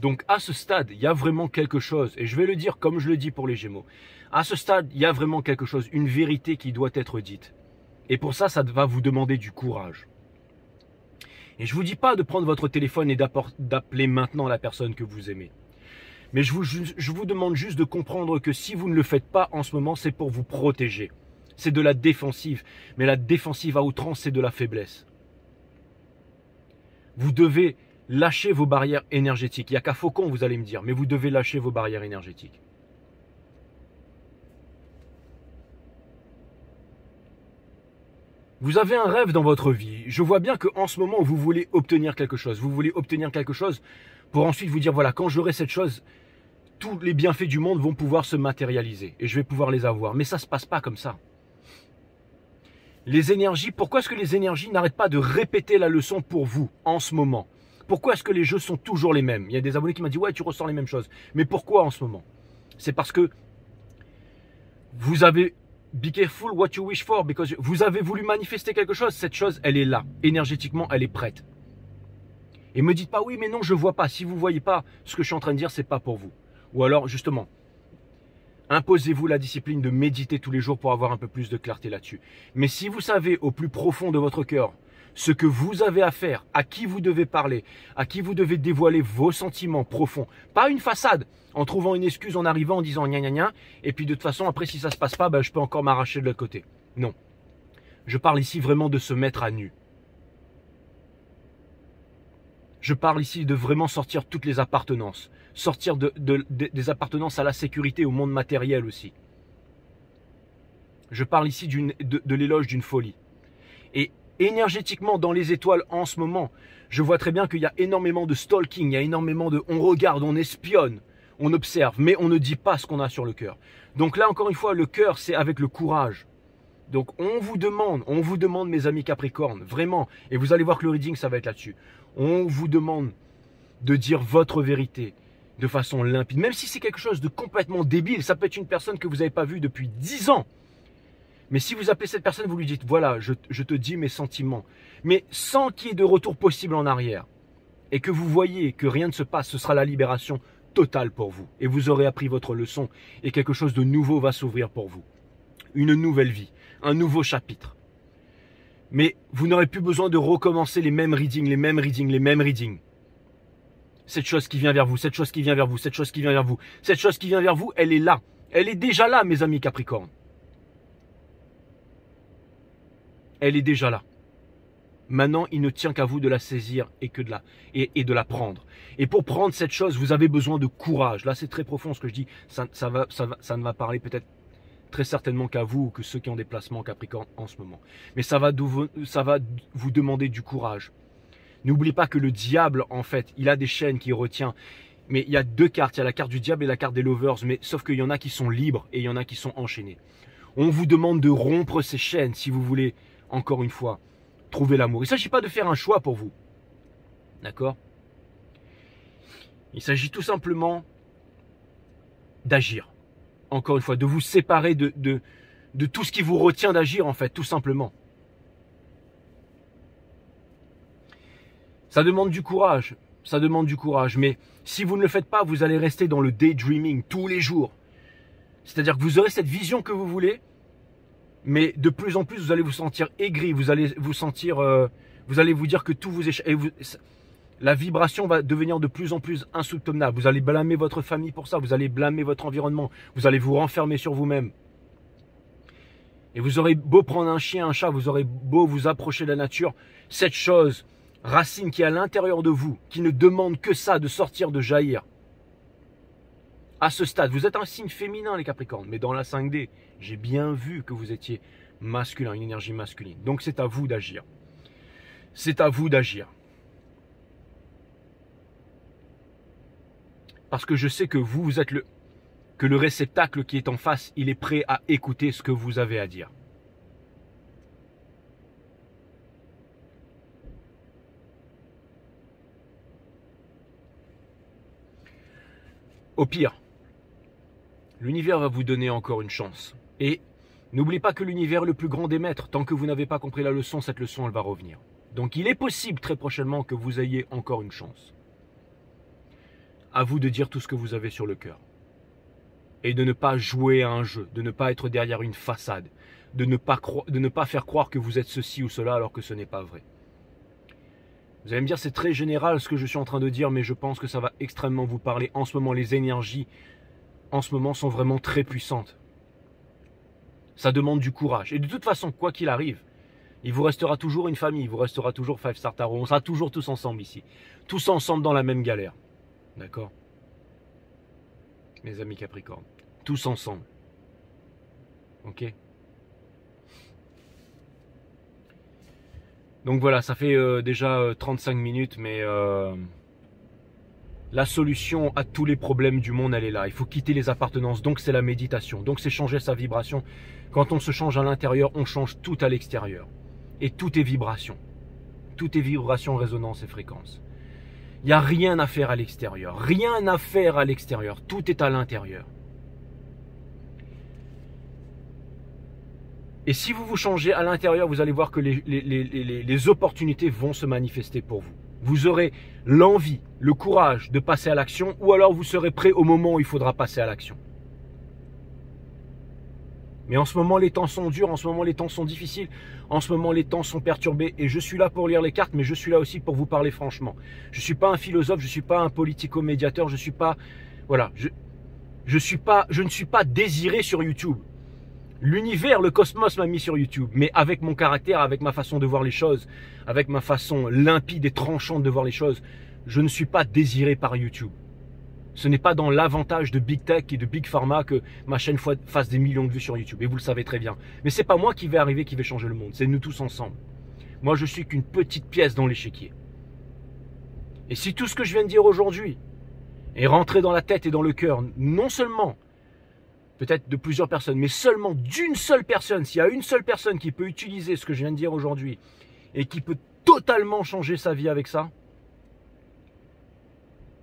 Donc à ce stade, il y a vraiment quelque chose, et je vais le dire comme je le dis pour les Gémeaux. À ce stade, il y a vraiment quelque chose, une vérité qui doit être dite. Et pour ça, ça va vous demander du courage. Et je ne vous dis pas de prendre votre téléphone et d'appeler maintenant la personne que vous aimez. Mais je vous demande juste de comprendre que si vous ne le faites pas en ce moment, c'est pour vous protéger. C'est de la défensive. Mais la défensive à outrance, c'est de la faiblesse. Vous devez lâcher vos barrières énergétiques. Il n'y a qu'à Faucon, vous allez me dire, mais vous devez lâcher vos barrières énergétiques. Vous avez un rêve dans votre vie. Je vois bien qu'en ce moment, vous voulez obtenir quelque chose. Vous voulez obtenir quelque chose pour ensuite vous dire, voilà, quand j'aurai cette chose, tous les bienfaits du monde vont pouvoir se matérialiser et je vais pouvoir les avoir. Mais ça ne se passe pas comme ça. Les énergies, pourquoi est-ce que les énergies n'arrêtent pas de répéter la leçon pour vous en ce moment? Pourquoi est-ce que les jeux sont toujours les mêmes? Il y a des abonnés qui m'ont dit, ouais, tu ressens les mêmes choses. Mais pourquoi en ce moment? C'est parce que vous avez... Be careful what you wish for, because vous avez voulu manifester quelque chose, cette chose, elle est là. Énergétiquement, elle est prête. Et me dites pas, oui, mais non, je vois pas. Si vous voyez pas ce que je suis en train de dire, c'est pas pour vous. Ou alors, justement, imposez-vous la discipline de méditer tous les jours pour avoir un peu plus de clarté là-dessus. Mais si vous savez au plus profond de votre cœur ce que vous avez à faire, à qui vous devez parler, à qui vous devez dévoiler vos sentiments profonds, pas une façade, en trouvant une excuse en arrivant en disant gna gna gna, et puis de toute façon après si ça se passe pas, ben, je peux encore m'arracher de l'autre côté. Non. Je parle ici vraiment de se mettre à nu. Je parle ici de vraiment sortir toutes les appartenances, sortir des appartenances à la sécurité, au monde matériel aussi. Je parle ici de l'éloge d'une folie. Et énergétiquement dans les étoiles en ce moment, je vois très bien qu'il y a énormément de stalking, il y a énormément de on regarde, on espionne, on observe, mais on ne dit pas ce qu'on a sur le cœur. Donc là encore une fois, le cœur c'est avec le courage. Donc on vous demande mes amis Capricorne, vraiment, et vous allez voir que le reading ça va être là-dessus. On vous demande de dire votre vérité de façon limpide, même si c'est quelque chose de complètement débile, ça peut être une personne que vous n'avez pas vue depuis 10 ans. Mais si vous appelez cette personne, vous lui dites, voilà, je te dis mes sentiments. Mais sans qu'il y ait de retour possible en arrière. Et que vous voyez que rien ne se passe, ce sera la libération totale pour vous. Et vous aurez appris votre leçon. Et quelque chose de nouveau va s'ouvrir pour vous. Une nouvelle vie. Un nouveau chapitre. Mais vous n'aurez plus besoin de recommencer les mêmes readings, les mêmes readings, les mêmes readings. Cette chose qui vient vers vous, cette chose qui vient vers vous, cette chose qui vient vers vous. Cette chose qui vient vers vous, elle est là. Elle est déjà là, mes amis Capricorne. Elle est déjà là. Maintenant, il ne tient qu'à vous de la saisir et de la prendre. Et pour prendre cette chose, vous avez besoin de courage. Là, c'est très profond ce que je dis. Ça ne va parler peut-être très certainement qu'à vous ou que ceux qui ont des placements Capricorne en ce moment. Mais ça va vous demander du courage. N'oubliez pas que le diable, en fait, il a des chaînes qu'il retient. Mais il y a deux cartes. Il y a la carte du diable et la carte des lovers. Mais sauf qu'il y en a qui sont libres et il y en a qui sont enchaînés. On vous demande de rompre ces chaînes si vous voulez, encore une fois, trouver l'amour. Il ne s'agit pas de faire un choix pour vous. D'accord? Il s'agit tout simplement d'agir. Encore une fois, de vous séparer de tout ce qui vous retient d'agir, en fait, tout simplement. Ça demande du courage. Ça demande du courage. Mais si vous ne le faites pas, vous allez rester dans le daydreaming tous les jours. C'est-à-dire que vous aurez cette vision que vous voulez, mais de plus en plus, vous allez vous sentir aigri, vous allez vous sentir, vous allez vous dire que tout vous échappe. Et la vibration va devenir de plus en plus insoutenable. Vous allez blâmer votre famille pour ça, vous allez blâmer votre environnement, vous allez vous renfermer sur vous-même. Et vous aurez beau prendre un chien, un chat, vous aurez beau vous approcher de la nature, cette chose, racine qui est à l'intérieur de vous, qui ne demande que ça, de sortir, de jaillir. À ce stade, vous êtes un signe féminin les Capricornes, mais dans la 5D, j'ai bien vu que vous étiez masculin, une énergie masculine. Donc c'est à vous d'agir. C'est à vous d'agir. Parce que je sais que vous êtes le réceptacle qui est en face, il est prêt à écouter ce que vous avez à dire. Au pire, l'univers va vous donner encore une chance. Et n'oubliez pas que l'univers est le plus grand des maîtres. Tant que vous n'avez pas compris la leçon, cette leçon, elle va revenir. Donc il est possible très prochainement que vous ayez encore une chance. À vous de dire tout ce que vous avez sur le cœur. Et de ne pas jouer à un jeu, de ne pas être derrière une façade, de ne pas faire croire que vous êtes ceci ou cela alors que ce n'est pas vrai. Vous allez me dire, c'est très général ce que je suis en train de dire, mais je pense que ça va extrêmement vous parler. En ce moment, les énergies, en ce moment, sont vraiment très puissantes. Ça demande du courage. Et de toute façon, quoi qu'il arrive, il vous restera toujours une famille, il vous restera toujours Five Star Tarot. On sera toujours tous ensemble ici. Tous ensemble dans la même galère. D'accord? Mes amis Capricorne. Tous ensemble. Ok? Donc voilà, ça fait déjà 35 minutes, mais la solution à tous les problèmes du monde, elle est là. Il faut quitter les appartenances, donc c'est la méditation. Donc c'est changer sa vibration. Quand on se change à l'intérieur, on change tout à l'extérieur. Et tout est vibration. Tout est vibration, résonance et fréquence. Il n'y a rien à faire à l'extérieur. Rien à faire à l'extérieur. Tout est à l'intérieur. Et si vous vous changez à l'intérieur, vous allez voir que les opportunités vont se manifester pour vous. Vous aurez l'envie, le courage de passer à l'action, ou alors vous serez prêt au moment où il faudra passer à l'action. Mais en ce moment, les temps sont durs, en ce moment, les temps sont difficiles, en ce moment, les temps sont perturbés. Et je suis là pour lire les cartes, mais je suis là aussi pour vous parler franchement. Je ne suis pas un philosophe, je ne suis pas un politico-médiateur, je ne suis pas... Voilà, je ne suis pas désiré sur YouTube. L'univers, le cosmos m'a mis sur YouTube, mais avec mon caractère, avec ma façon de voir les choses, avec ma façon limpide et tranchante de voir les choses, je ne suis pas désiré par YouTube. Ce n'est pas dans l'avantage de Big Tech et de Big Pharma que ma chaîne fasse des millions de vues sur YouTube, et vous le savez très bien. Mais c'est pas moi qui vais arriver, qui vais changer le monde, c'est nous tous ensemble. Moi, je suis qu'une petite pièce dans l'échiquier. Et si tout ce que je viens de dire aujourd'hui est rentré dans la tête et dans le cœur, non seulement peut-être de plusieurs personnes, mais seulement d'une seule personne, s'il y a une seule personne qui peut utiliser ce que je viens de dire aujourd'hui et qui peut totalement changer sa vie avec ça,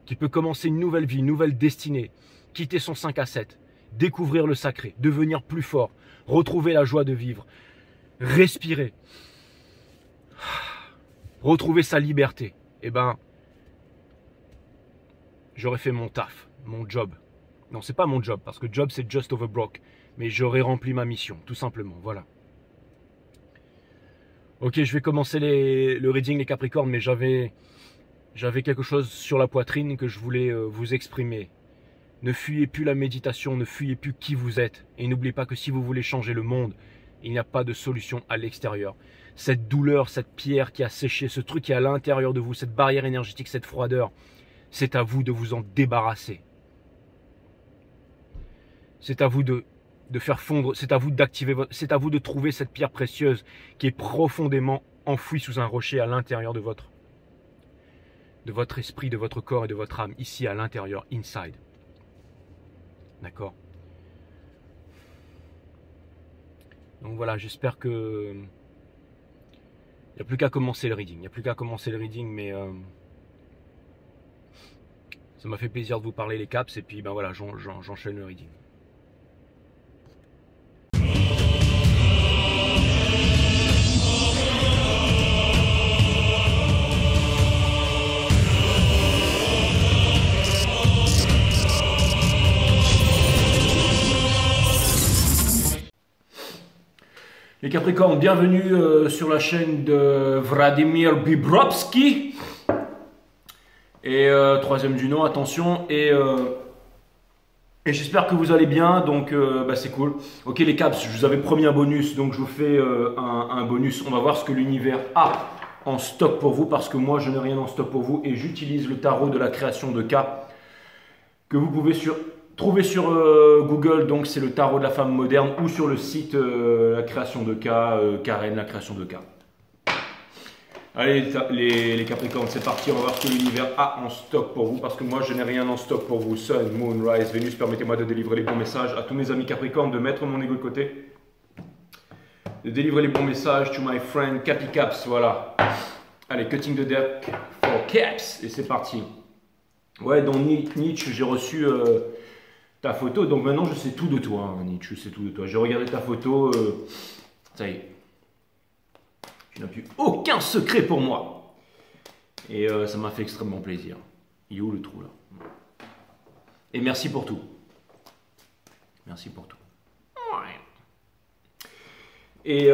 qui peut commencer une nouvelle vie, une nouvelle destinée, quitter son 5 à 7, découvrir le sacré, devenir plus fort, retrouver la joie de vivre, respirer, retrouver sa liberté, eh ben, j'aurais fait mon taf, mon job. Non, c'est pas mon job, parce que job, c'est just over broke. Mais j'aurais rempli ma mission, tout simplement, voilà. Ok, je vais commencer le reading, les Capricornes, mais j'avais quelque chose sur la poitrine que je voulais vous exprimer. Ne fuyez plus la méditation, ne fuyez plus qui vous êtes. Et n'oubliez pas que si vous voulez changer le monde, il n'y a pas de solution à l'extérieur. Cette douleur, cette pierre qui a séché, ce truc qui est à l'intérieur de vous, cette barrière énergétique, cette froideur, c'est à vous de vous en débarrasser. C'est à vous de faire fondre, c'est à vous d'activer, c'est à vous de trouver cette pierre précieuse qui est profondément enfouie sous un rocher à l'intérieur de votre esprit, de votre corps et de votre âme, ici à l'intérieur, inside. D'accord? Donc voilà, j'espère que... Il n'y a plus qu'à commencer le reading. Il n'y a plus qu'à commencer le reading, mais... ça m'a fait plaisir de vous parler les caps, et puis ben voilà, j'enchaîne le reading. Les Capricornes, bienvenue sur la chaîne de Vladimir Bibrovski. Et troisième du nom, attention. Et j'espère que vous allez bien, donc bah, c'est cool. Ok les caps, je vous avais promis un bonus, donc je vous fais un bonus. On va voir ce que l'univers a en stock pour vous, parce que moi je n'ai rien en stock pour vous. Et j'utilise le tarot de la création de cas que vous pouvez trouver sur Google, donc c'est le tarot de la femme moderne, ou sur le site la création de cas, Karen, la création de cas. Allez les Capricornes, c'est parti, on va voir ce que l'univers a en stock pour vous, parce que moi je n'ai rien en stock pour vous. Sun, Moon, Rise, Vénus, permettez-moi de délivrer les bons messages à tous mes amis Capricornes, de mettre mon ego de côté, de délivrer les bons messages to my friend Capi Caps, voilà. Allez, cutting the deck for Caps, et c'est parti. Ouais, dans Nietzsche, j'ai reçu ta photo, donc maintenant je sais tout de toi, hein, Nietzsche, je sais tout de toi. J'ai regardé ta photo, ça y est. Tu n'as plus aucun secret pour moi. Et ça m'a fait extrêmement plaisir. Il est où le trou là? Et merci pour tout. Merci pour tout. Et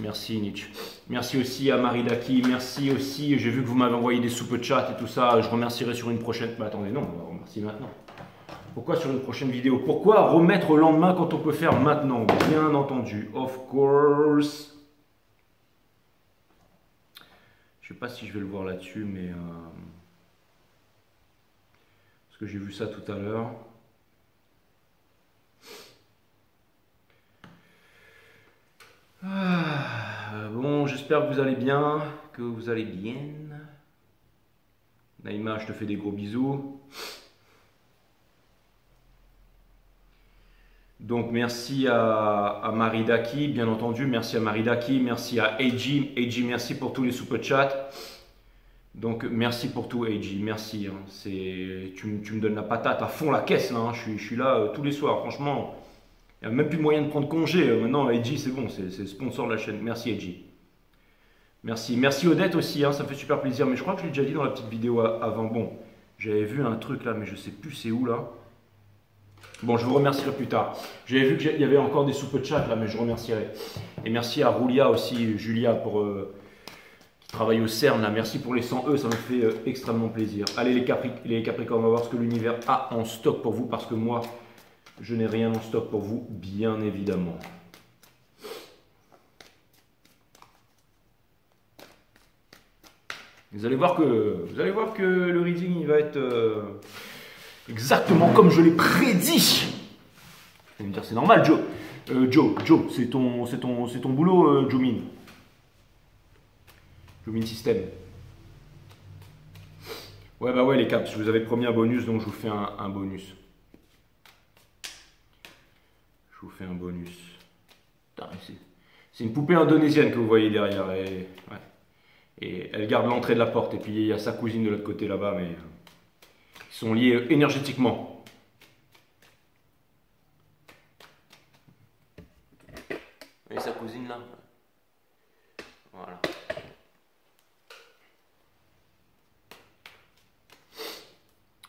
Merci Nietzsche. Merci aussi à Marie Daki. Merci aussi, j'ai vu que vous m'avez envoyé des super chats et tout ça. Je remercierai sur une prochaine... Bah attendez, non, on va remercier maintenant. Pourquoi sur une prochaine vidéo? Pourquoi remettre au lendemain quand on peut faire maintenant? Bien entendu, of course. Je sais pas si je vais le voir là-dessus, mais... Parce que j'ai vu ça tout à l'heure. Bon, j'espère que vous allez bien, que vous allez bien. Naïma, je te fais des gros bisous. Donc merci à Marie Daki, bien entendu, merci à Marie Daki, merci à AG. AG, merci pour tous les super chats. Donc merci pour tout AG, merci. Hein. Tu me donnes la patate à fond la caisse là, hein. Je suis là tous les soirs, franchement. Il n'y a même plus moyen de prendre congé. Maintenant, AG, c'est bon, c'est sponsor de la chaîne. Merci AG. Merci. Merci Odette aussi, hein, ça me fait super plaisir. Mais je crois que je l'ai déjà dit dans la petite vidéo avant. Bon, j'avais vu un truc là, mais je sais plus c'est où là. Bon, je vous remercierai plus tard. J'avais vu qu'il y avait encore des super chats là, mais je remercierai. Et merci à Roulia aussi, Julia, qui travaille au CERN là. Merci pour les 100 E, ça me fait extrêmement plaisir. Allez les Capricornes, on va voir ce que l'univers a en stock pour vous, parce que moi, je n'ai rien en stock pour vous, bien évidemment. Vous allez voir que le reading il va être exactement comme je l'ai prédit. Vous allez me dire c'est normal, Joe. Joe, c'est ton boulot, Jomin. Jomin System. Ouais bah ouais les caps, je vous avais promis un bonus, donc je vous fais un bonus. Je vous fais un bonus. C'est une poupée indonésienne que vous voyez derrière. Et, ouais. Et elle garde l'entrée de la porte. Et puis il y a sa cousine de l'autre côté là-bas, mais ils sont liés énergétiquement. Et sa cousine là. Voilà.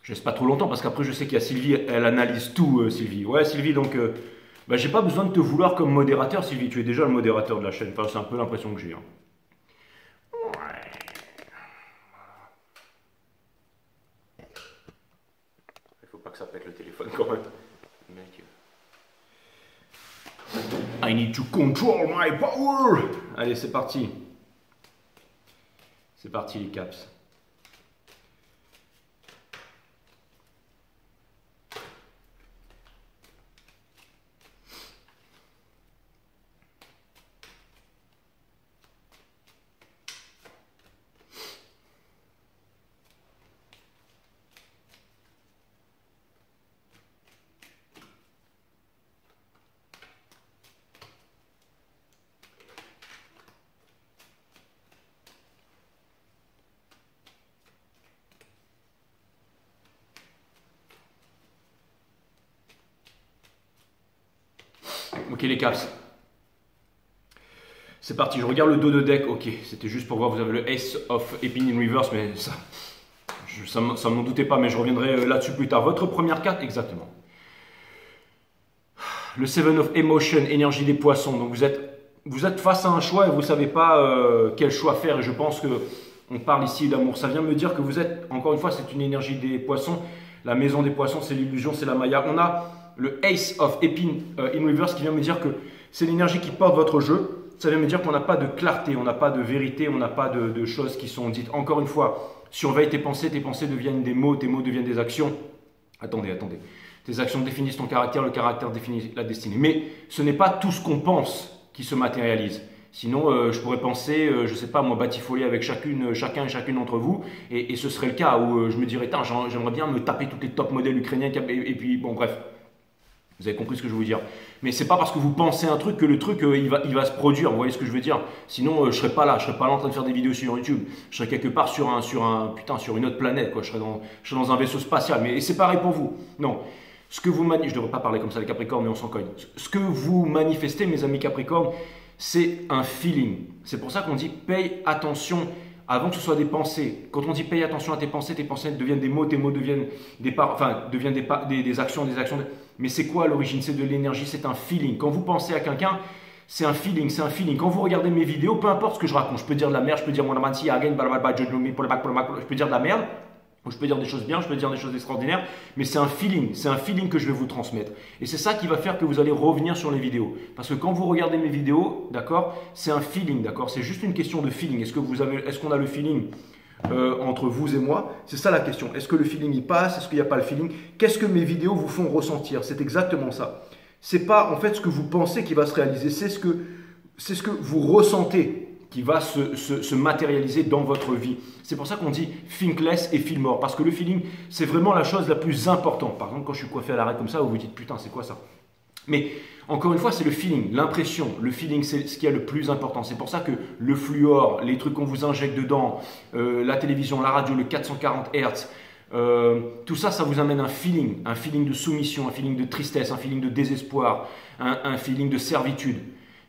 Je laisse pas trop longtemps parce qu'après je sais qu'il y a Sylvie, elle analyse tout, Sylvie. Ouais Sylvie, donc bah, j'ai pas besoin de te vouloir comme modérateur, Sylvie. Tu es déjà le modérateur de la chaîne. Enfin, c'est un peu l'impression que j'ai. Hein. Il faut pas que ça pète le téléphone quand même. Mec. I need to control my power. Allez, c'est parti. C'est parti les caps. Ok les caps. C'est parti, je regarde le dos de deck. Ok, c'était juste pour voir, vous avez le Ace of Épine in reverse, mais ça m'en doutait pas, mais je reviendrai là-dessus plus tard. Votre première carte, exactement. Le Seven of Emotion, énergie des poissons. Donc vous êtes face à un choix et vous ne savez pas quel choix faire. Et je pense que on parle ici d'amour. Ça vient me dire que vous êtes, encore une fois, c'est une énergie des poissons. La maison des poissons, c'est l'illusion, c'est la Maya. On a le Ace of Épine in reverse qui vient me dire que c'est l'énergie qui porte votre jeu. Ça vient me dire qu'on n'a pas de clarté, on n'a pas de vérité, on n'a pas de choses qui sont dites. Encore une fois, surveille tes pensées deviennent des mots, tes mots deviennent des actions. Attendez. Tes actions définissent ton caractère, le caractère définit la destinée. Mais ce n'est pas tout ce qu'on pense qui se matérialise. Sinon, je pourrais penser, je ne sais pas, moi, batifoler avec chacun et chacune d'entre vous, et ce serait le cas où je me dirais, j'aimerais bien me taper toutes les top modèles ukrainiens, et puis, bon, bref. Vous avez compris ce que je veux vous dire. Mais c'est pas parce que vous pensez un truc que le truc il va se produire. Vous voyez ce que je veux dire? Sinon je serais pas là. Je serais pas là en train de faire des vidéos sur YouTube. Je serais quelque part sur une autre planète quoi. Je serais dans un vaisseau spatial. Mais c'est pareil pour vous. Non. Ce que vous je devrais pas parler comme ça les Capricornes, mais on s'en cogne. Ce que vous manifestez, mes amis Capricornes, c'est un feeling. C'est pour ça qu'on dit paye attention. Avant que ce soit des pensées, quand on dit paye attention à tes pensées deviennent des mots, tes mots deviennent des actions, mais c'est quoi à l'origine? C'est de l'énergie, c'est un feeling. Quand vous pensez à quelqu'un, C'est un feeling, c'est un feeling. Quand vous regardez mes vidéos, peu importe ce que je raconte, je peux dire de la merde, je peux dire mon amanti again, je peux dire de la merde, ou je peux dire des choses bien, je peux dire des choses extraordinaires, mais c'est un feeling que je vais vous transmettre. Et c'est ça qui va faire que vous allez revenir sur les vidéos. Parce que quand vous regardez mes vidéos, d'accord, c'est un feeling, d'accord, c'est juste une question de feeling. Est-ce qu'on a le feeling entre vous et moi? C'est ça la question. Est-ce que le feeling il passe? Est-ce qu'il n'y a pas le feeling? Qu'est-ce que mes vidéos vous font ressentir? C'est exactement ça. C'est pas en fait ce que vous pensez qui va se réaliser, c'est ce que vous ressentez qui va se matérialiser dans votre vie. C'est pour ça qu'on dit think less et feel more, parce que le feeling, c'est vraiment la chose la plus importante. Par exemple, quand je suis coiffé à l'arrêt comme ça, vous vous dites putain, c'est quoi ça? Mais encore une fois, c'est le feeling, l'impression. Le feeling, c'est ce qui est le plus important. C'est pour ça que le fluor, les trucs qu'on vous injecte dedans, la télévision, la radio, le 440 Hz, tout ça, ça vous amène un feeling de soumission, un feeling de tristesse, un feeling de désespoir, un feeling de servitude.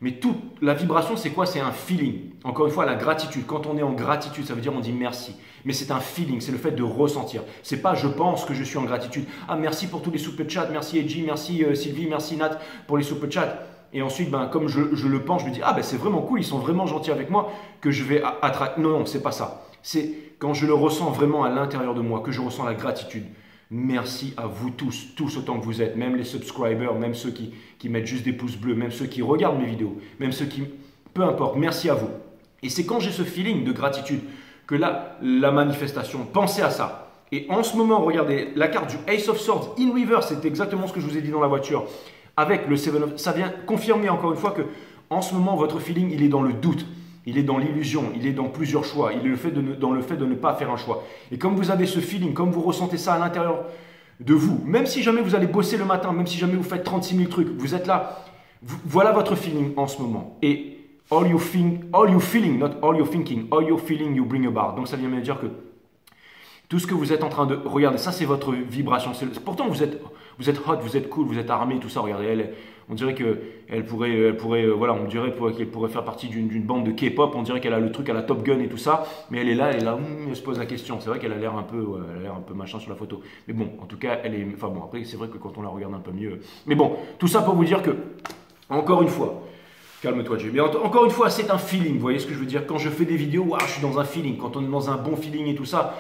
Mais toute la vibration, c'est quoi? C'est un feeling. Encore une fois, la gratitude. Quand on est en gratitude, ça veut dire on dit merci. Mais c'est un feeling, c'est le fait de ressentir. C'est pas je pense que je suis en gratitude. Ah, merci pour tous les super chats, merci Edgy, merci Sylvie, merci Nat pour les super chats. Et ensuite, ben, comme je le pense, je me dis ah ben c'est vraiment cool, ils sont vraiment gentils avec moi que je vais attraper. Non, non, c'est pas ça. C'est quand je le ressens vraiment à l'intérieur de moi, que je ressens la gratitude. Merci à vous tous autant que vous êtes, même les subscribers, même ceux qui mettent juste des pouces bleus, même ceux qui regardent mes vidéos, même ceux qui... Peu importe, merci à vous. Et c'est quand j'ai ce feeling de gratitude que là, la manifestation, pensez à ça. Et en ce moment, regardez, la carte du Ace of Swords in reverse, c'est exactement ce que je vous ai dit dans la voiture. Avec le Seven of... Ça vient confirmer encore une fois que en ce moment, votre feeling, il est dans le doute. Il est dans l'illusion, il est dans plusieurs choix, il est dans le fait de ne pas faire un choix. Et comme vous avez ce feeling, comme vous ressentez ça à l'intérieur de vous, même si jamais vous allez bosser le matin, même si jamais vous faites 36 000 trucs, vous êtes là, voilà votre feeling en ce moment. Et all you feeling, not all you thinking, all you feeling you bring about. Donc ça vient me dire que tout ce que vous êtes en train de regarder, ça c'est votre vibration. Pourtant vous êtes hot, vous êtes cool, vous êtes armé, tout ça. Regardez, on dirait qu'elle pourrait, voilà, on dirait qu'elle pourrait faire partie d'une bande de K-pop. On dirait qu'elle a le truc à la Top Gun et tout ça, mais elle est là, elle se pose la question. C'est vrai qu'elle a l'air un peu machin sur la photo. Mais bon, en tout cas, elle est, enfin bon, après c'est vrai que quand on la regarde un peu mieux. Mais bon, tout ça pour vous dire que, encore une fois. Calme-toi, Jay. Mais encore une fois, c'est un feeling. Vous voyez ce que je veux dire? Quand je fais des vidéos, wow, je suis dans un feeling. Quand on est dans un bon feeling et tout ça,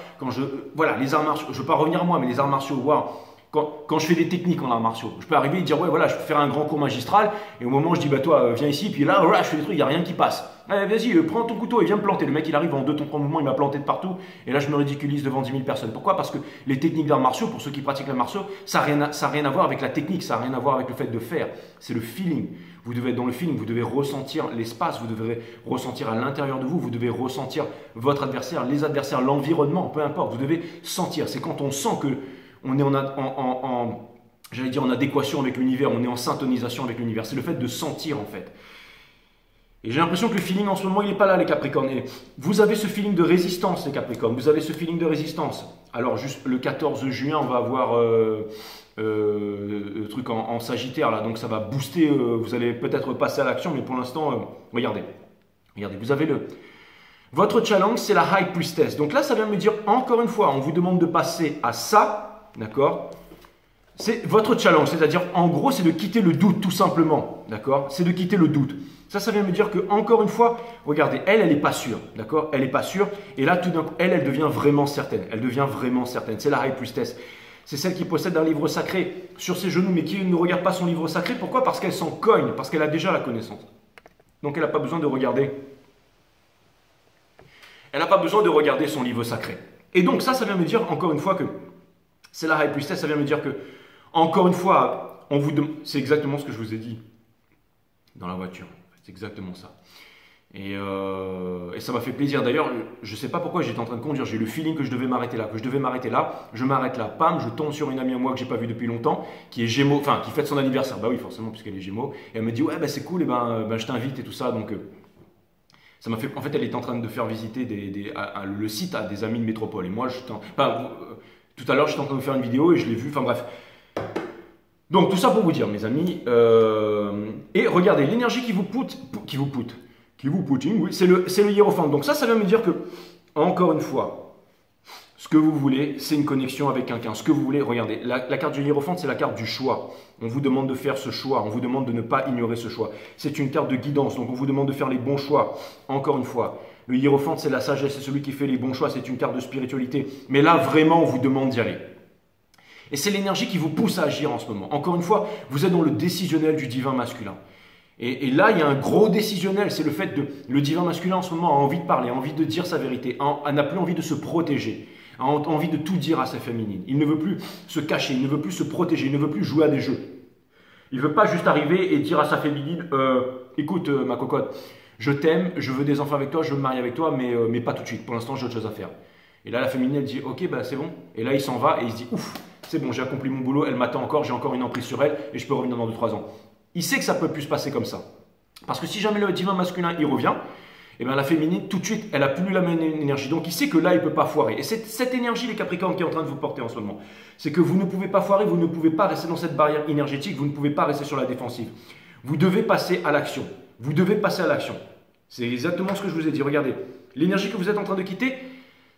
voilà, les arts martiaux, je ne veux pas revenir à moi, mais les arts martiaux, wow. Quand je fais des techniques en arts martiaux, je peux arriver et dire, ouais, voilà, je peux faire un grand cours magistral. Et au moment où je dis, bah toi, viens ici, puis là, voilà, je fais des trucs, il n'y a rien qui passe. Allez, vas-y, prends ton couteau et viens me planter. Le mec, il arrive en 2-3 mouvements, il m'a planté de partout. Et là, je me ridiculise devant 10 000 personnes. Pourquoi? Parce que les techniques d'arts martiaux, pour ceux qui pratiquent les arts martiaux, ça n'a rien à voir avec la technique, ça n'a rien à voir avec le fait de faire. C'est le feeling. Vous devez être dans le feeling, vous devez ressentir l'espace, vous devez ressentir à l'intérieur de vous, vous devez ressentir votre adversaire, les adversaires, l'environnement, peu importe. Vous devez sentir. C'est quand on sent que on est en adéquation avec l'univers, on est en syntonisation avec l'univers. C'est le fait de sentir en fait. Et j'ai l'impression que le feeling en ce moment, il n'est pas là les Capricornes. Et vous avez ce feeling de résistance les Capricornes, vous avez ce feeling de résistance. Alors juste le 14 juin, on va avoir le truc en Sagittaire là, donc ça va booster, vous allez peut-être passer à l'action, mais pour l'instant, regardez, vous avez votre challenge, c'est la High Priestess. Donc là, ça vient me dire, encore une fois, on vous demande de passer à ça, d'accord? C'est votre challenge, c'est-à-dire, en gros, c'est de quitter le doute, tout simplement, d'accord? C'est de quitter le doute. Ça vient me dire que, encore une fois, regardez, elle n'est pas sûre, d'accord? Elle n'est pas sûre, et là, tout d'un coup, elle devient vraiment certaine. Elle devient vraiment certaine. C'est la High Priestess. C'est celle qui possède un livre sacré sur ses genoux, mais qui ne regarde pas son livre sacré. Pourquoi? Parce qu'elle s'en cogne, parce qu'elle a déjà la connaissance. Donc, elle n'a pas besoin de regarder. Elle n'a pas besoin de regarder son livre sacré. Et donc, ça vient me dire, encore une fois, que c'est la High Priestess. Ça vient me dire que, encore une fois, c'est exactement ce que je vous ai dit dans la voiture. C'est exactement ça. Et ça m'a fait plaisir. D'ailleurs, je ne sais pas pourquoi j'étais en train de conduire. J'ai eu le feeling que je devais m'arrêter là, Je m'arrête là. Pam, je tombe sur une amie à moi que j'ai pas vue depuis longtemps, qui est Gémeaux, enfin qui fête son anniversaire. Bah oui, forcément, puisqu'elle est Gémeaux. Et elle me dit ouais, bah c'est cool. Et ben, je t'invite et tout ça. Donc ça m'a fait. En fait, elle était en train de faire visiter le site à des amis de métropole. Et moi, tout à l'heure, j'étais en train de faire une vidéo et je l'ai vue. Enfin bref. Donc tout ça pour vous dire, mes amis. Et regardez, l'énergie qui vous Putin, oui, c'est le hiérophante. Donc ça vient me dire que, encore une fois, Ce que vous voulez, c'est une connexion avec quelqu'un. Ce que vous voulez, regardez, la carte du Hiérophante, c'est la carte du choix. On vous demande de faire ce choix, on vous demande de ne pas ignorer ce choix. C'est une carte de guidance, donc on vous demande de faire les bons choix. Encore une fois, le Hiérophante, c'est la sagesse, c'est celui qui fait les bons choix, c'est une carte de spiritualité. Mais là, vraiment, on vous demande d'y aller. Et c'est l'énergie qui vous pousse à agir en ce moment. Encore une fois, vous êtes dans le décisionnel du divin masculin. Et là, il y a un gros décisionnel, c'est le fait que le divin masculin en ce moment a envie de parler, a envie de dire sa vérité, n'a plus envie de se protéger, a envie de tout dire à sa féminine. Il ne veut plus se cacher, il ne veut plus se protéger, il ne veut plus jouer à des jeux. Il ne veut pas juste arriver et dire à sa féminine « Écoute, ma cocotte, je t'aime, je veux des enfants avec toi, je veux me marier avec toi, mais pas tout de suite. Pour l'instant, j'ai autre chose à faire. » Et là, la féminine, elle dit « Ok, bah, c'est bon. » Et là, il s'en va et il se dit « Ouf, c'est bon, j'ai accompli mon boulot, elle m'attend encore, j'ai encore une emprise sur elle et je peux revenir dans 2-3 ans. » Il sait que ça peut plus se passer comme ça. Parce que si jamais le divin masculin, il revient, et bien la féminine, tout de suite, elle n'a plus la même énergie. Donc il sait que là, il ne peut pas foirer. Et c'est cette énergie, les Capricornes, qui est en train de vous porter en ce moment. C'est que vous ne pouvez pas foirer, vous ne pouvez pas rester dans cette barrière énergétique, vous ne pouvez pas rester sur la défensive. Vous devez passer à l'action. Vous devez passer à l'action. C'est exactement ce que je vous ai dit. Regardez, l'énergie que vous êtes en train de quitter,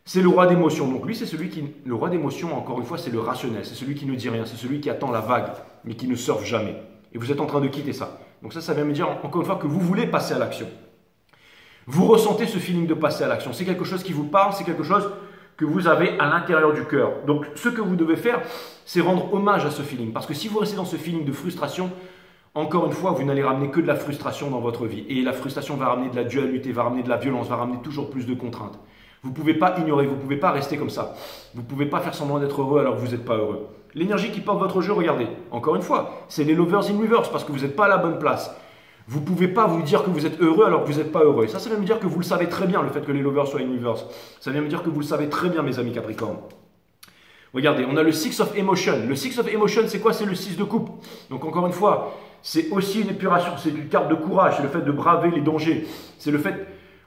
c'est le roi d'émotion. Donc lui, c'est celui qui... Le roi d'émotion, encore une fois, c'est le rationnel. C'est celui qui ne dit rien. C'est celui qui attend la vague, mais qui ne surfe jamais. Et vous êtes en train de quitter ça. Donc ça vient me dire, encore une fois, que vous voulez passer à l'action. Vous ressentez ce feeling de passer à l'action. C'est quelque chose qui vous parle, c'est quelque chose que vous avez à l'intérieur du cœur. Donc ce que vous devez faire, c'est rendre hommage à ce feeling. Parce que si vous restez dans ce feeling de frustration, encore une fois, vous n'allez ramener que de la frustration dans votre vie. Et la frustration va ramener de la dualité, va ramener de la violence, va ramener toujours plus de contraintes. Vous ne pouvez pas ignorer, vous ne pouvez pas rester comme ça. Vous ne pouvez pas faire semblant d'être heureux alors que vous n'êtes pas heureux. L'énergie qui porte votre jeu, regardez, encore une fois, c'est les lovers in reverse parce que vous n'êtes pas à la bonne place. Vous ne pouvez pas vous dire que vous êtes heureux alors que vous n'êtes pas heureux. Et ça vient me dire que vous le savez très bien, le fait que les lovers soient in reverse. Ça vient me dire que vous le savez très bien, mes amis Capricorne. Regardez, on a le Six of Emotion. Le Six of Emotion, c'est quoi? C'est le 6 de coupe. Donc encore une fois, c'est aussi une épuration, c'est une carte de courage, c'est le fait de braver les dangers. C'est le fait...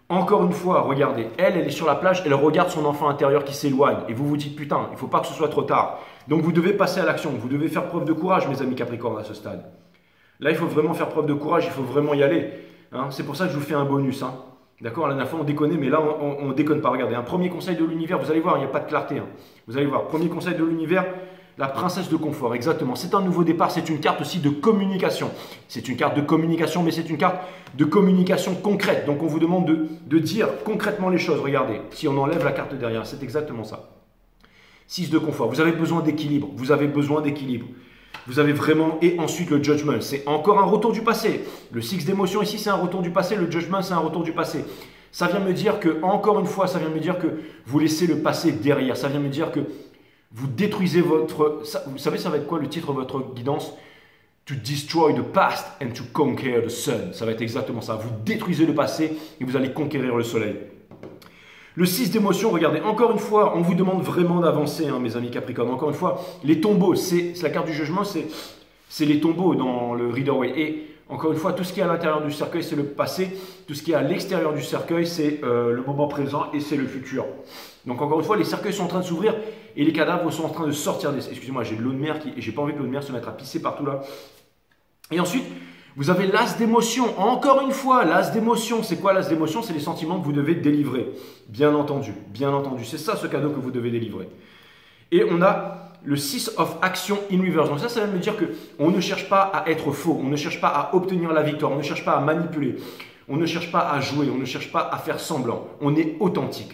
Encore une fois, regardez, elle est sur la plage, elle regarde son enfant intérieur qui s'éloigne. Et vous vous dites, putain, il ne faut pas que ce soit trop tard. Donc vous devez passer à l'action, vous devez faire preuve de courage, mes amis Capricorne, à ce stade. Là, il faut vraiment faire preuve de courage, il faut vraiment y aller. Hein. C'est pour ça que je vous fais un bonus. Hein. D'accord, la dernière fois, on déconnait, mais là, on ne déconne pas. Regardez, un premier conseil de l'univers, vous allez voir, il n'y a pas de clarté. Hein. Vous allez voir, premier conseil de l'univers, la princesse de confort, exactement. C'est un nouveau départ, c'est une carte aussi de communication. C'est une carte de communication, mais c'est une carte de communication concrète. Donc, on vous demande de dire concrètement les choses. Regardez, si on enlève la carte derrière, c'est exactement ça. 6 de confort, vous avez besoin d'équilibre, vous avez besoin d'équilibre. Vous avez vraiment, et ensuite le judgment, c'est encore un retour du passé. Le 6 d'émotion ici, c'est un retour du passé, le judgment, c'est un retour du passé. Ça vient me dire que, encore une fois, ça vient me dire que vous laissez le passé derrière. Ça vient me dire que vous détruisez votre... Vous savez, ça va être quoi le titre de votre guidance? To destroy the past and to conquer the sun. Ça va être exactement ça. Vous détruisez le passé et vous allez conquérir le soleil. Le 6 d'émotion, regardez, encore une fois, on vous demande vraiment d'avancer, hein, mes amis Capricorne. Encore une fois, les tombeaux, c'est la carte du jugement, c'est les tombeaux dans le Rider-Waite. Et encore une fois, tout ce qui est à l'intérieur du cercueil, c'est le passé. Tout ce qui est à l'extérieur du cercueil, c'est le moment présent et c'est le futur. Donc encore une fois, les cercueils sont en train de s'ouvrir et les cadavres sont en train de sortir des... Excusez-moi, j'ai de l'eau de mer et j'ai pas envie que l'eau de mer se mette à pisser partout là. Et ensuite, vous avez l'as d'émotion. Encore une fois, l'as d'émotion. C'est quoi l'as d'émotion? C'est les sentiments que vous devez délivrer. Bien entendu, bien entendu. C'est ça ce cadeau que vous devez délivrer. Et on a le 6 of action in reverse. Donc ça veut me dire qu'on ne cherche pas à être faux. On ne cherche pas à obtenir la victoire. On ne cherche pas à manipuler. On ne cherche pas à jouer. On ne cherche pas à faire semblant. On est authentique.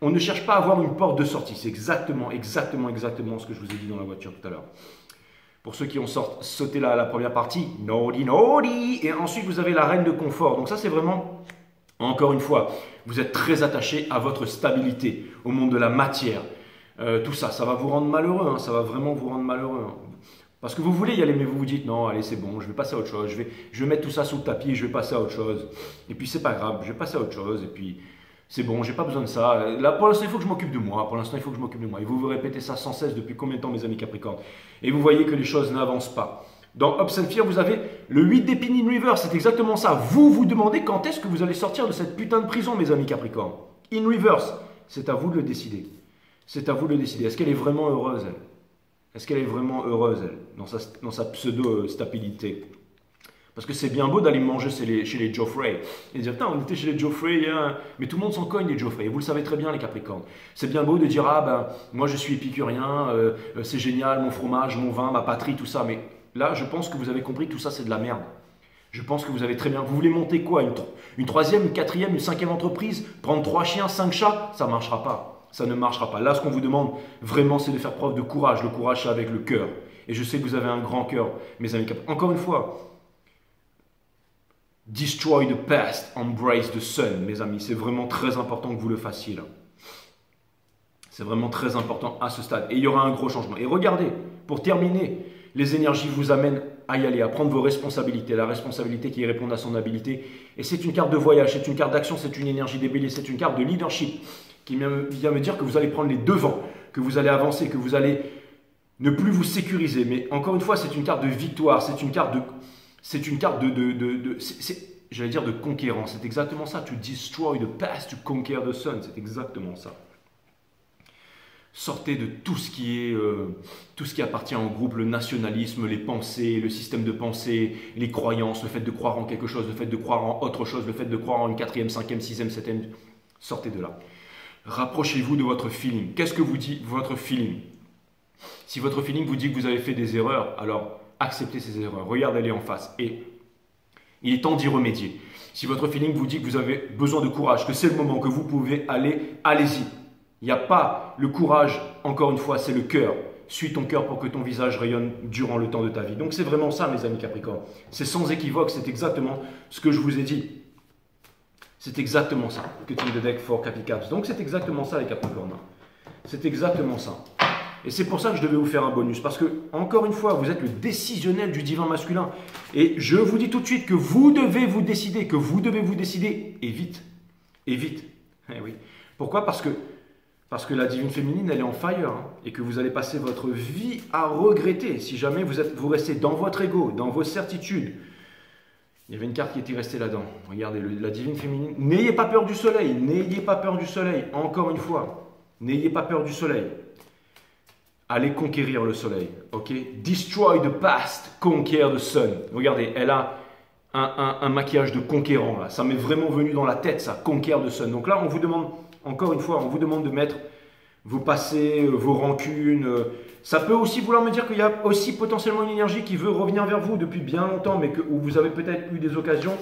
On ne cherche pas à avoir une porte de sortie. C'est exactement ce que je vous ai dit dans la voiture tout à l'heure. Pour ceux qui ont sauté la première partie, naughty, naughty. Et ensuite, vous avez la reine de confort. Donc ça, c'est vraiment, encore une fois, vous êtes très attaché à votre stabilité, au monde de la matière. Tout ça, ça va vous rendre malheureux. Hein, ça va vraiment vous rendre malheureux. Hein. Parce que vous voulez y aller, mais vous vous dites, non, allez, c'est bon, je vais passer à autre chose. Je vais mettre tout ça sous le tapis et je vais passer à autre chose. Et puis, c'est pas grave, je vais passer à autre chose. Et puis... c'est bon, j'ai pas besoin de ça. Là, pour l'instant, il faut que je m'occupe de moi. Pour l'instant, il faut que je m'occupe de moi. Et vous vous répétez ça sans cesse depuis combien de temps, mes amis Capricorne? Et vous voyez que les choses n'avancent pas. Dans Hopes and Fear, vous avez le 8 d'épines in reverse. C'est exactement ça. Vous vous demandez quand est-ce que vous allez sortir de cette putain de prison, mes amis Capricorne. In reverse. C'est à vous de le décider. C'est à vous de le décider. Est-ce qu'elle est vraiment heureuse, elle? Est-ce qu'elle est vraiment heureuse, elle, dans sa pseudo-stabilité? Parce que c'est bien beau d'aller manger chez les Geoffrey et dire, putain, on était chez les Geoffrey, hein. Mais tout le monde s'en cogne les Geoffrey, et vous le savez très bien les Capricornes. C'est bien beau de dire, ah ben, moi je suis épicurien, c'est génial, mon fromage, mon vin, ma patrie, tout ça. Mais là, je pense que vous avez compris que tout ça c'est de la merde. Je pense que vous avez très bien. Vous voulez monter quoi? Une troisième, une quatrième, une cinquième entreprise? Prendre 3 chiens, 5 chats? Ça ne marchera pas. Ça ne marchera pas. Là, ce qu'on vous demande vraiment, c'est de faire preuve de courage. Le courage, c'est avec le cœur. Et je sais que vous avez un grand cœur, mes amis. Encore une fois, destroy the past, embrace the sun, mes amis. C'est vraiment très important que vous le fassiez là. C'est vraiment très important à ce stade. Et il y aura un gros changement. Et regardez, pour terminer, les énergies vous amènent à y aller, à prendre vos responsabilités. La responsabilité qui répond à son habilité. Et c'est une carte de voyage, c'est une carte d'action, c'est une énergie des béliers, c'est une carte de leadership qui vient me dire que vous allez prendre les devants, que vous allez avancer, que vous allez ne plus vous sécuriser. Mais encore une fois, c'est une carte de victoire, c'est une carte j'allais dire de conquérant. C'est exactement ça. To destroy the past, to conquer the sun. C'est exactement ça. Sortez de tout ce qui appartient au groupe, le nationalisme, les pensées, le système de pensée, les croyances, le fait de croire en quelque chose, le fait de croire en autre chose, le fait de croire en une quatrième, cinquième, sixième, septième. Sortez de là. Rapprochez-vous de votre feeling. Qu'est-ce que vous dit votre feeling? Si votre feeling vous dit que vous avez fait des erreurs, alors acceptez ces erreurs. Regardez-les en face. Et il est temps d'y remédier. Si votre feeling vous dit que vous avez besoin de courage, que c'est le moment, que vous pouvez aller, allez-y. Il n'y a pas le courage, encore une fois, c'est le cœur. Suis ton cœur pour que ton visage rayonne durant le temps de ta vie. Donc c'est vraiment ça, mes amis Capricorne. C'est sans équivoque, c'est exactement ce que je vous ai dit. C'est exactement ça, que Team the Deck for Capricorn. Donc c'est exactement ça, les Capricornes. C'est exactement ça. Et c'est pour ça que je devais vous faire un bonus. Parce que, encore une fois, vous êtes le décisionnel du divin masculin. Et je vous dis tout de suite que vous devez vous décider. Que vous devez vous décider. Et vite. Et vite. Eh oui. Pourquoi? Parce que la divine féminine, elle est en fire. Hein, et que vous allez passer votre vie à regretter. Si jamais vous restez dans votre ego, dans vos certitudes. Il y avait une carte qui était restée là-dedans. Regardez, la divine féminine. N'ayez pas peur du soleil. N'ayez pas peur du soleil. Encore une fois. N'ayez pas peur du soleil. Allez conquérir le soleil, ok? Destroy the past, conquer the sun. Regardez, elle a un maquillage de conquérant, là. Ça m'est vraiment venu dans la tête, ça, conquer the sun. Donc là, on vous demande, encore une fois, on vous demande de mettre vos passés, vos rancunes. Ça peut aussi vouloir me dire qu'il y a aussi potentiellement une énergie qui veut revenir vers vous depuis bien longtemps, mais où vous avez peut-être eu des occasions,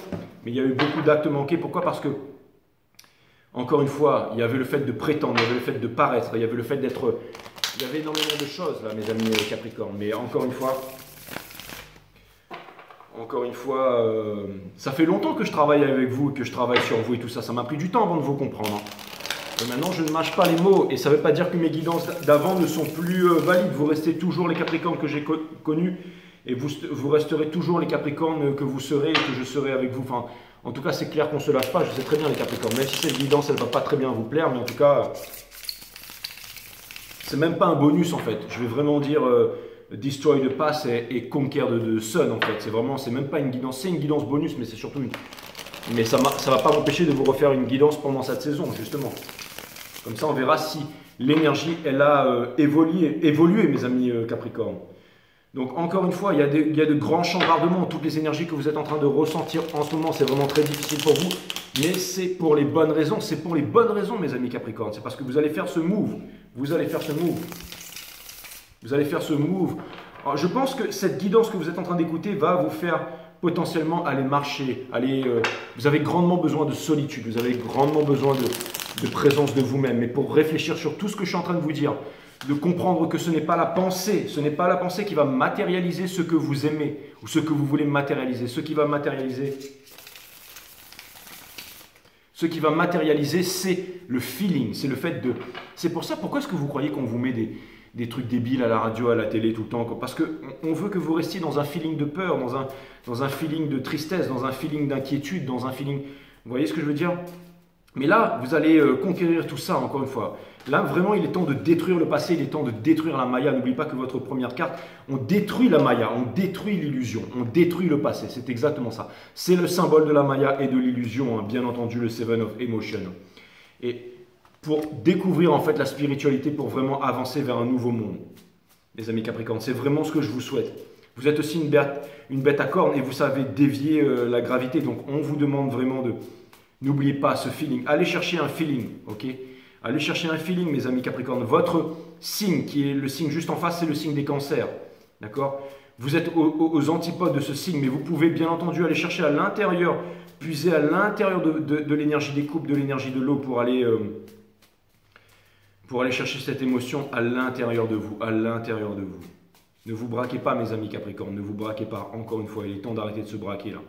mais il y a eu beaucoup d'actes manqués. Pourquoi? Parce que, encore une fois, il y avait le fait de prétendre, il y avait le fait de paraître, il y avait le fait d'être... Il y avait énormément de choses là, mes amis Capricorne. Mais encore une fois, ça fait longtemps que je travaille avec vous, que je travaille sur vous et tout ça. Ça m'a pris du temps avant de vous comprendre. Et maintenant, je ne mâche pas les mots. Et ça ne veut pas dire que mes guidances d'avant ne sont plus valides. Vous restez toujours les Capricornes que j'ai connus. Et vous resterez toujours les Capricornes que vous serez et que je serai avec vous. Enfin, en tout cas, c'est clair qu'on ne se lâche pas. Je sais très bien les Capricornes. Même si cette guidance, elle ne va pas très bien vous plaire. Mais en tout cas... C'est même pas un bonus en fait. Je vais vraiment dire destroy the past et conquer the sun en fait. C'est même pas une guidance. C'est une guidance bonus, mais c'est surtout une. Mais ça va pas m'empêcher de vous refaire une guidance pendant cette saison justement. Comme ça, on verra si l'énergie elle a évolué, mes amis Capricorne. Donc encore une fois, il y a de grands chambardements. Toutes les énergies que vous êtes en train de ressentir en ce moment, c'est vraiment très difficile pour vous. Mais c'est pour les bonnes raisons. C'est pour les bonnes raisons, mes amis Capricorne. C'est parce que vous allez faire ce move. Vous allez faire ce move. Vous allez faire ce move. Alors, je pense que cette guidance que vous êtes en train d'écouter va vous faire potentiellement aller marcher. Vous avez grandement besoin de solitude. Vous avez grandement besoin de présence de vous-même. Mais pour réfléchir sur tout ce que je suis en train de vous dire, de comprendre que ce n'est pas la pensée, qui va matérialiser ce que vous aimez ou ce que vous voulez matérialiser. Ce qui va matérialiser, c'est le feeling, c'est le fait de... C'est pour ça, pourquoi est-ce que vous croyez qu'on vous met des trucs débiles à la radio, à la télé tout le temps? Parce qu'on veut que vous restiez dans un feeling de peur, dans un feeling de tristesse, dans un feeling d'inquiétude, dans un feeling... Vous voyez ce que je veux dire? Mais là, vous allez conquérir tout ça, encore une fois. Là, vraiment, il est temps de détruire le passé, il est temps de détruire la Maya. N'oubliez pas que votre première carte, on détruit la Maya, on détruit l'illusion, on détruit le passé. C'est exactement ça. C'est le symbole de la Maya et de l'illusion, hein, bien entendu, le Seven of Emotion. Et pour découvrir en fait la spiritualité, pour vraiment avancer vers un nouveau monde, les amis Capricornes, c'est vraiment ce que je vous souhaite. Vous êtes aussi une bête à cornes et vous savez dévier la gravité. Donc on vous demande vraiment de... N'oubliez pas ce feeling. Allez chercher un feeling, ok? Allez chercher un feeling, mes amis Capricorne. Votre signe, qui est le signe juste en face, c'est le signe des cancers. D'accord? Vous êtes aux antipodes de ce signe, mais vous pouvez bien entendu aller chercher à l'intérieur, puiser à l'intérieur de l'énergie des couples, de l'énergie de l'eau pour aller chercher cette émotion à l'intérieur de vous, à l'intérieur de vous. Ne vous braquez pas, mes amis Capricorne, ne vous braquez pas. Encore une fois, il est temps d'arrêter de se braquer là.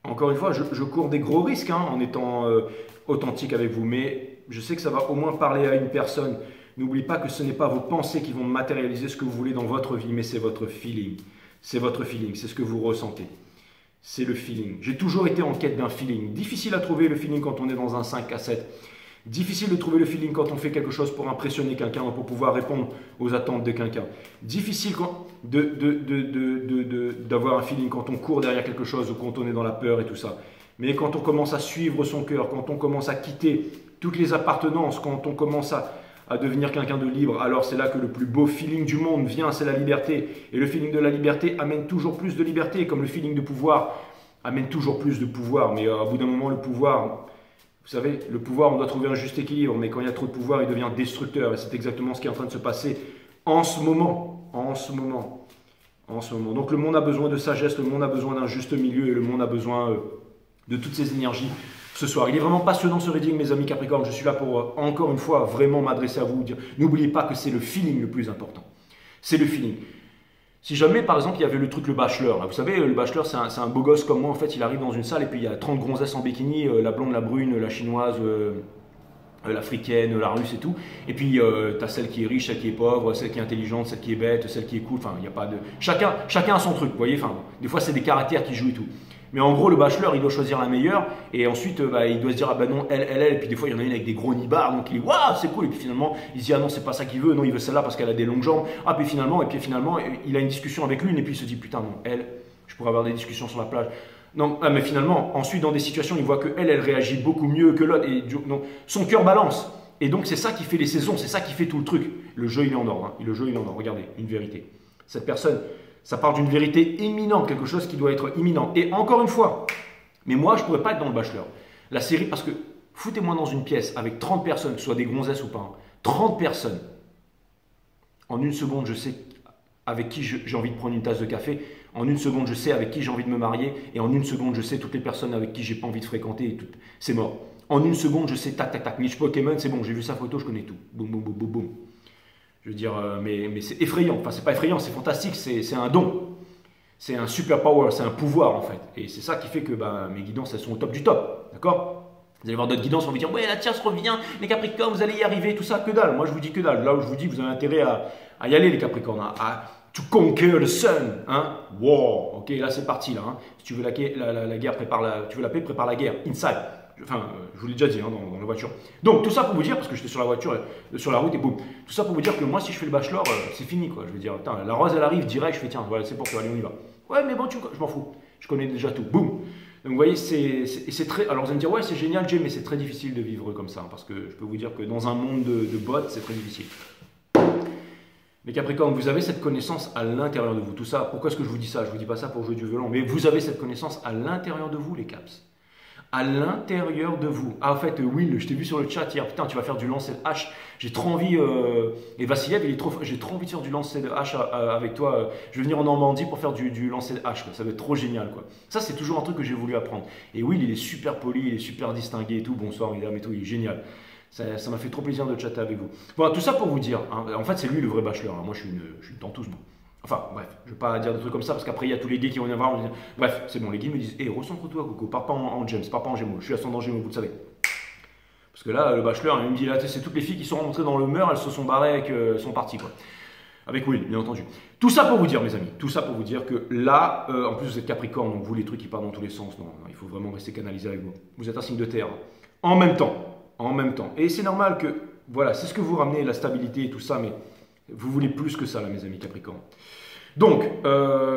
Encore une fois, je cours des gros risques hein, en étant authentique avec vous, mais je sais que ça va au moins parler à une personne. N'oubliez pas que ce n'est pas vos pensées qui vont matérialiser ce que vous voulez dans votre vie, mais c'est votre feeling. C'est votre feeling, c'est ce que vous ressentez. C'est le feeling. J'ai toujours été en quête d'un feeling. Difficile à trouver le feeling quand on est dans un 5 à 7. Difficile de trouver le feeling quand on fait quelque chose pour impressionner quelqu'un, pour pouvoir répondre aux attentes de quelqu'un. Difficile d'avoir un feeling quand on court derrière quelque chose ou quand on est dans la peur et tout ça. Mais quand on commence à suivre son cœur, quand on commence à quitter toutes les appartenances, quand on commence à devenir quelqu'un de libre, alors c'est là que le plus beau feeling du monde vient, c'est la liberté. Et le feeling de la liberté amène toujours plus de liberté, comme le feeling de pouvoir amène toujours plus de pouvoir. Mais au bout d'un moment, le pouvoir... Vous savez, le pouvoir, on doit trouver un juste équilibre, mais quand il y a trop de pouvoir, il devient destructeur. Et c'est exactement ce qui est en train de se passer en ce moment. En ce moment. En ce moment. Donc le monde a besoin de sagesse, le monde a besoin d'un juste milieu et le monde a besoin de toutes ces énergies ce soir. Il est vraiment passionnant ce reading, mes amis Capricorne. Je suis là pour, encore une fois, vraiment m'adresser à vous. N'oubliez pas que c'est le feeling le plus important. C'est le feeling. Si jamais, par exemple, il y avait le truc, le bachelor, là, vous savez, le bachelor, c'est un beau gosse comme moi, en fait, il arrive dans une salle et puis il y a 30 gonzesses en bikini, la blonde, la brune, la chinoise, l'africaine, la russe et tout. Et puis, tu as celle qui est riche, celle qui est pauvre, celle qui est intelligente, celle qui est bête, celle qui est cool, enfin, il n'y a pas de... Chacun a son truc, vous voyez, enfin, des fois, c'est des caractères qui jouent et tout. Mais en gros, le bachelor, il doit choisir la meilleure et ensuite, il doit se dire, ah ben non, elle. Et puis des fois, il y en a une avec des gros nibards, donc il dit, waouh, c'est cool. Et puis finalement, il se dit, ah non, c'est pas ça qu'il veut, non, il veut celle-là parce qu'elle a des longues jambes. Ah, puis finalement, il a une discussion avec l'une et puis il se dit, putain, non, elle, je pourrais avoir des discussions sur la plage. Non, mais finalement, ensuite, dans des situations, il voit que elle réagit beaucoup mieux que l'autre et donc, son cœur balance. Et donc, c'est ça qui fait les saisons, c'est ça qui fait tout le truc. Le jeu, il est en ordre. Hein. Le jeu, il est en ordre. Regardez, une vérité. Cette personne, ça part d'une vérité imminente, quelque chose qui doit être imminent. Et encore une fois, mais moi, je ne pourrais pas être dans le bachelor. La série, parce que foutez-moi dans une pièce avec 30 personnes, que ce soit des gonzesses ou pas, hein, 30 personnes. En une seconde, je sais avec qui j'ai envie de prendre une tasse de café. En une seconde, je sais avec qui j'ai envie de me marier. Et en une seconde, je sais toutes les personnes avec qui j'ai pas envie de fréquenter. C'est mort. En une seconde, je sais tac, tac, tac. Mitch Pokémon, c'est bon, j'ai vu sa photo, je connais tout. Boum, boum, boum, boum, boum. Je veux dire, mais c'est effrayant. Enfin, c'est pas effrayant, c'est fantastique, c'est un don. C'est un super power, c'est un pouvoir en fait. Et c'est ça qui fait que mes guidances, elles sont au top du top. D'accord? Vous allez voir d'autres guidances, on va vous dire, ouais, la tierce revient, les Capricornes, vous allez y arriver, tout ça, que dalle. Moi, je vous dis que dalle. Là où je vous dis, vous avez intérêt à y aller, les Capricornes, to conquer the sun. Hein? Wow, ok, là, c'est parti. Là, hein. Si tu veux la guerre, tu veux la paix, prépare la guerre. Inside. Enfin, je vous l'ai déjà dit hein, dans la voiture. Donc, tout ça pour vous dire, parce que j'étais sur la voiture, sur la route et boum. Tout ça pour vous dire que moi, si je fais le bachelor, c'est fini quoi. Je veux dire, putain, la rose elle arrive direct, je fais tiens, voilà, c'est pour toi, allez, on y va. Ouais, mais bon, je m'en fous. Je connais déjà tout. Boum. Donc, vous voyez, c'est très. Alors, vous allez me dire, ouais, c'est génial, Jay, mais c'est très difficile de vivre comme ça. Hein, parce que je peux vous dire que dans un monde de bots, c'est très difficile. Mais Capricorne, vous avez cette connaissance à l'intérieur de vous. Tout ça, pourquoi est-ce que je vous dis ça? Je ne vous dis pas ça pour jouer du violon, mais vous avez cette connaissance à l'intérieur de vous, les caps. À l'intérieur de vous. Ah, en fait, Will, je t'ai vu sur le chat hier, putain, tu vas faire du lancer de hache. J'ai trop envie, et Vassiliev, j'ai trop envie de faire du lancer de hache avec toi. Je vais venir en Normandie pour faire du lancer de hache, quoi. Ça va être trop génial, quoi. Ça, c'est toujours un truc que j'ai voulu apprendre. Et Will, il est super poli, il est super distingué et tout. Bonsoir, mesdames et tout, il est génial. Ça m'a fait trop plaisir de chatter avec vous. Bon, tout ça pour vous dire, hein, en fait, c'est lui le vrai bachelor. Hein. Moi, je suis une tentouse, moi. Enfin, bref, je ne vais pas dire des trucs comme ça parce qu'après, il y a tous les gays qui vont venir voir. Bref, c'est bon, les gays me disent hé, recentre-toi, Coco, pars pas en James, pars pas en Gémeaux. Je suis ascendant Gémeaux, vous le savez. Parce que là, le bachelor, il me dit là, c'est toutes les filles qui sont rentrées dans le meur, elles se sont barrées avec, sont parties, quoi. Avec Will, bien entendu. Tout ça pour vous dire, mes amis, tout ça pour vous dire que là, en plus, vous êtes Capricorne, donc vous, les trucs qui partent dans tous les sens, non, il faut vraiment rester canalisé avec vous. Vous êtes un signe de terre. En même temps. Et c'est normal que, voilà, c'est ce que vous ramenez, la stabilité et tout ça, mais vous voulez plus que ça, là, mes amis Capricorne. Donc,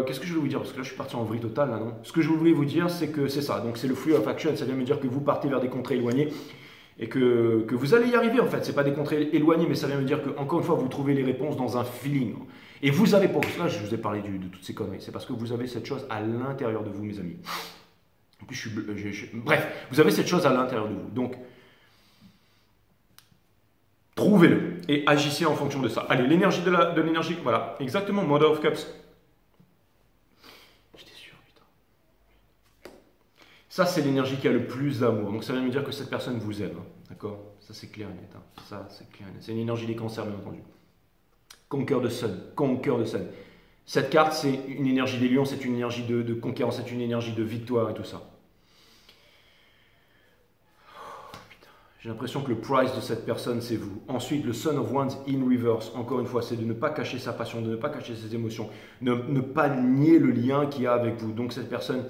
qu'est-ce que je voulais vous dire? Parce que là, je suis parti en vrille totale, là, non? Ce que je voulais vous dire, c'est que c'est ça. Donc, c'est le free of action. Ça vient me dire que vous partez vers des contrées éloignées et que vous allez y arriver, en fait. Ce n'est pas des contrées éloignées, mais ça vient me dire que, encore une fois, vous trouvez les réponses dans un feeling. Et vous avez, pour ça, je vous ai parlé de toutes ces conneries, c'est parce que vous avez cette chose à l'intérieur de vous, mes amis. En plus, bref, vous avez cette chose à l'intérieur de vous. Donc, trouvez-le et agissez en fonction de ça. Allez, l'énergie de l'énergie, voilà, exactement, Mother of Cups. J'étais sûr, putain. Ça, c'est l'énergie qui a le plus d'amour. Donc, ça vient me dire que cette personne vous aime. Hein, d'accord? Ça, c'est clair et net. Hein. Ça, c'est clair et net. C'est une énergie des cancers, bien entendu. Conquer the Sun. Conquer the Sun. Cette carte, c'est une énergie des lions, c'est une énergie de conquérance, c'est une énergie de victoire et tout ça. J'ai l'impression que le price de cette personne, c'est vous. Ensuite, le Son of Wands in reverse. Encore une fois, c'est de ne pas cacher sa passion, de ne pas cacher ses émotions, ne pas nier le lien qu'il y a avec vous. Donc, cette personne,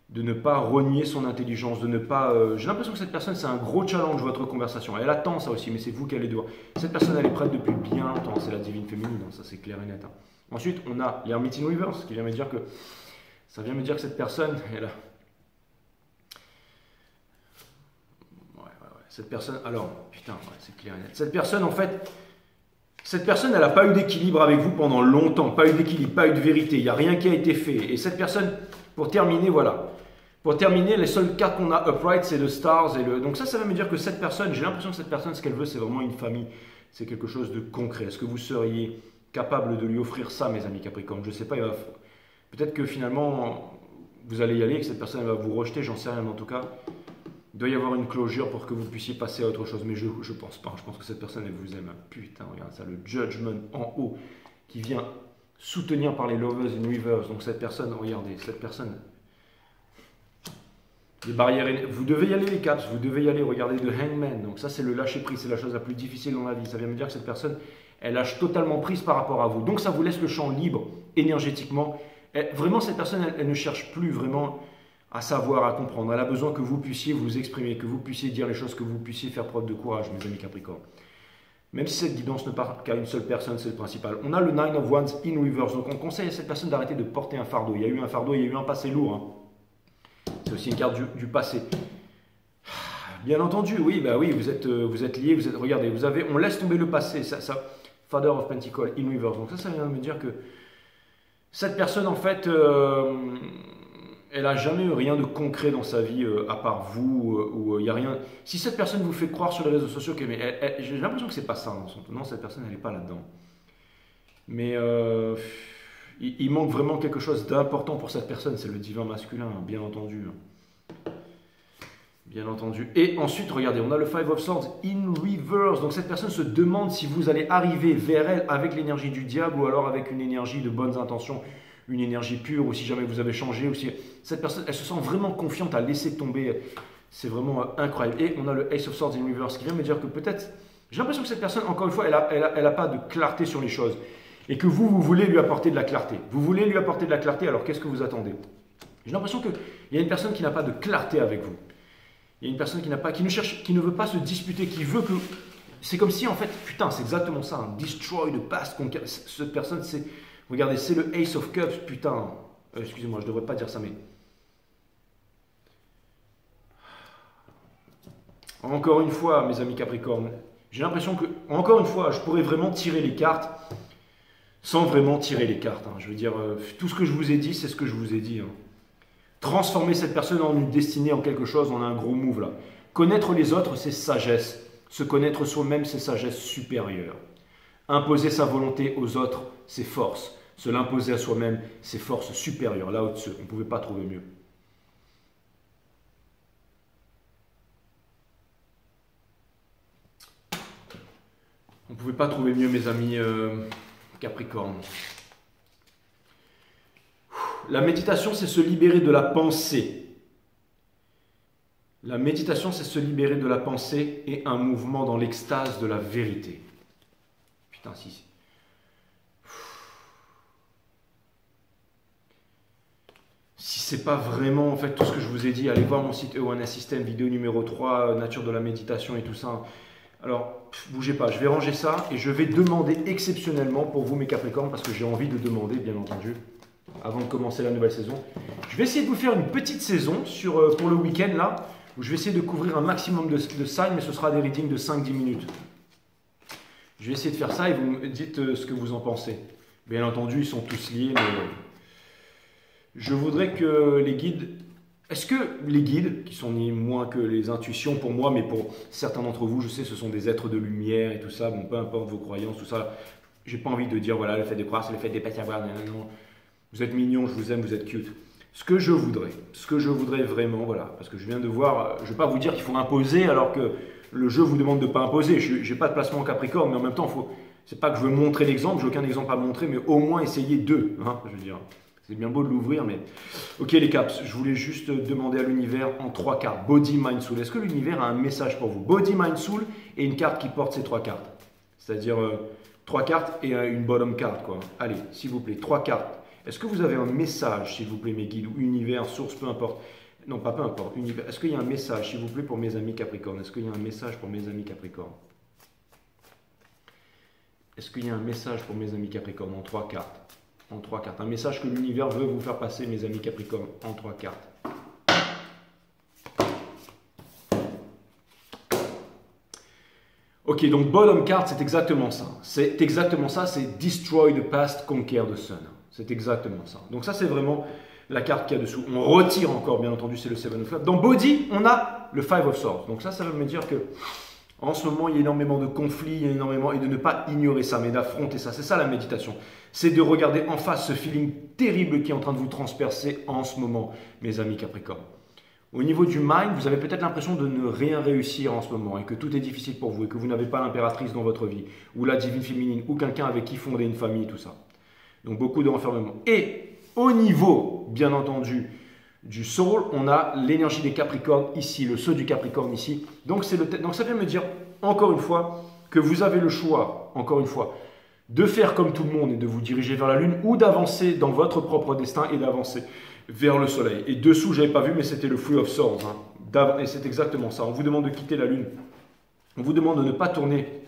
de ne pas renier son intelligence, de ne pas... J'ai l'impression que cette personne, c'est un gros challenge, votre conversation. Elle attend ça aussi, mais c'est vous qui allez devoir. Cette personne, elle est prête depuis bien longtemps. C'est la divine féminine, hein, ça c'est clair et net. Hein. Ensuite, on a l'Hermit in reverse, qui vient me dire que... Ça vient me dire que cette personne, elle a... Cette personne, alors, putain, ouais, c'est clair et net. Cette personne, en fait, cette personne, elle n'a pas eu d'équilibre avec vous pendant longtemps. Pas eu d'équilibre, pas eu de vérité. Il n'y a rien qui a été fait. Et cette personne, pour terminer, voilà. Pour terminer, les seules cartes qu'on a upright, c'est le Stars. Et le... Donc ça va me dire que cette personne, j'ai l'impression que cette personne, ce qu'elle veut, c'est vraiment une famille. C'est quelque chose de concret. Est-ce que vous seriez capable de lui offrir ça, mes amis Capricorne? Je ne sais pas, peut-être que finalement, vous allez y aller et que cette personne elle va vous rejeter, j'en sais rien, mais en tout cas... Il doit y avoir une closure pour que vous puissiez passer à autre chose, mais je pense pas. Je pense que cette personne, elle vous aime. Putain, regarde ça, le Judgment en haut qui vient soutenir par les Lovers in Reverse. Donc cette personne, regardez, cette personne, les barrières, vous devez y aller les caps, vous devez y aller, regardez le Hangman. Donc ça, c'est le lâcher prise, c'est la chose la plus difficile dans la vie. Ça vient me dire que cette personne, elle lâche totalement prise par rapport à vous. Donc ça vous laisse le champ libre énergétiquement. Vraiment, cette personne, elle ne cherche plus vraiment... à savoir, à comprendre. Elle a besoin que vous puissiez vous exprimer, que vous puissiez dire les choses, que vous puissiez faire preuve de courage, mes amis Capricorne. Même si cette guidance ne parle qu'à une seule personne, c'est le principal. On a le Nine of Wands in reverse. Donc on conseille à cette personne d'arrêter de porter un fardeau. Il y a eu un fardeau, il y a eu un passé lourd. Hein. C'est aussi une carte du passé. Bien entendu, oui, bah oui, vous êtes liés, regardez, on laisse tomber le passé. Ça, Father of Pentacles in reverse. Donc ça vient de me dire que cette personne, en fait... elle n'a jamais eu rien de concret dans sa vie à part vous, ou il n'y a rien. Si cette personne vous fait croire sur les réseaux sociaux que j'ai l'impression que c'est pas ça. Non, cette personne, elle n'est pas là-dedans. Mais il manque vraiment quelque chose d'important pour cette personne, c'est le divin masculin, bien entendu. Bien entendu. Et ensuite, regardez, on a le Five of Swords in reverse. Donc cette personne se demande si vous allez arriver vers elle avec l'énergie du diable ou alors avec une énergie de bonnes intentions. Une énergie pure, ou si jamais vous avez changé, ou si cette personne, elle se sent vraiment confiante à laisser tomber, c'est vraiment incroyable. Et on a le Ace of Swords in reverse qui vient me dire que peut-être, j'ai l'impression que cette personne, encore une fois, elle a pas de clarté sur les choses, et que vous voulez lui apporter de la clarté. Vous voulez lui apporter de la clarté, alors qu'est-ce que vous attendez? J'ai l'impression qu'il y a une personne qui n'a pas de clarté avec vous. Il y a une personne qui ne veut pas se disputer, qui veut que... C'est comme si, en fait, putain, c'est exactement ça, hein, destroy the past, cette personne, c'est... Regardez, c'est le Ace of Cups, putain. Excusez-moi, je ne devrais pas dire ça, mais... Encore une fois, mes amis Capricorne, j'ai l'impression que, encore une fois, je pourrais vraiment tirer les cartes sans vraiment tirer les cartes. Hein. Je veux dire, tout ce que je vous ai dit, c'est ce que je vous ai dit. Hein. Transformer cette personne en une destinée, en quelque chose, on a un gros move là. Connaître les autres, c'est sagesse. Se connaître soi-même, c'est sagesse supérieure. Imposer sa volonté aux autres, c'est force. Se l'imposer à soi-même, c'est force supérieure, là au-dessus. On ne pouvait pas trouver mieux. On ne pouvait pas trouver mieux, mes amis Capricorne. La méditation, c'est se libérer de la pensée. La méditation, c'est se libérer de la pensée et un mouvement dans l'extase de la vérité. Putain, si... Si c'est pas vraiment en fait tout ce que je vous ai dit, allez voir mon site E1 System, vidéo numéro 3, nature de la méditation et tout ça. Alors, bougez pas, je vais ranger ça et je vais demander exceptionnellement pour vous mes Capricornes, parce que j'ai envie de demander bien entendu, avant de commencer la nouvelle saison. Je vais essayer de vous faire une petite saison pour le week-end là, où je vais essayer de couvrir un maximum de signes, mais ce sera des readings de 5-10 minutes. Je vais essayer de faire ça et vous me dites ce que vous en pensez. Bien entendu, ils sont tous liés, mais je voudrais que les guides... Est-ce que les guides, qui sont ni moins que les intuitions pour moi, mais pour certains d'entre vous, je sais, ce sont des êtres de lumière et tout ça, bon, peu importe vos croyances, tout ça, j'ai pas envie de dire, voilà, le fait de croire, c'est le fait de ne pas savoir, non, non, non. Vous êtes mignons, je vous aime, vous êtes cute. Ce que je voudrais vraiment, voilà, parce que je viens de voir, je ne vais pas vous dire qu'il faut imposer alors que le jeu vous demande de ne pas imposer. Je n'ai pas de placement en Capricorne, mais en même temps, c'est pas que je veux montrer l'exemple, j'ai aucun exemple à montrer, mais au moins essayer deux, hein, je veux dire. C'est bien beau de l'ouvrir, mais... Ok les caps, je voulais juste demander à l'univers en 3 cartes. Body, Mind, Soul. Est-ce que l'univers a un message pour vous? Body, Mind, Soul et une carte qui porte ces 3 cartes. C'est-à-dire 3 cartes et une bottom card, quoi. Allez, s'il vous plaît, 3 cartes. Est-ce que vous avez un message, s'il vous plaît, mes guides, ou univers, source, peu importe. Non, pas peu importe, univers. Est-ce qu'il y a un message, s'il vous plaît, pour mes amis Capricorne? Est-ce qu'il y a un message pour mes amis Capricorne? Est-ce qu'il y a un message pour mes amis Capricorne en 3 cartes? En 3 cartes. Un message que l'univers veut vous faire passer, mes amis Capricorne, en 3 cartes. Ok, donc bottom card, c'est exactement ça. C'est exactement ça, c'est Destroy the past, conquer the sun. C'est exactement ça. Donc ça, c'est vraiment la carte qu'il y a dessous. On retire encore, bien entendu, c'est le Seven of Clubs. Dans Body, on a le Five of Swords. Donc ça veut me dire que en ce moment, il y a énormément de conflits, il y a énormément, et de ne pas ignorer ça, mais d'affronter ça. C'est ça la méditation. C'est de regarder en face ce feeling terrible qui est en train de vous transpercer en ce moment, mes amis Capricorne. Au niveau du mind, vous avez peut-être l'impression de ne rien réussir en ce moment et que tout est difficile pour vous et que vous n'avez pas l'impératrice dans votre vie, ou la divine féminine, ou quelqu'un avec qui fonder une famille, tout ça. Donc beaucoup de renfermement. Et au niveau, bien entendu, du soul, on a l'énergie des Capricornes ici, le saut du Capricorne ici. Donc ça vient me dire, encore une fois, que vous avez le choix, encore une fois, de faire comme tout le monde et de vous diriger vers la Lune ou d'avancer dans votre propre destin et d'avancer vers le Soleil. Et dessous, je n'avais pas vu, mais c'était le Three of Swords. Hein. Et c'est exactement ça. On vous demande de quitter la Lune. On vous demande de ne pas tourner.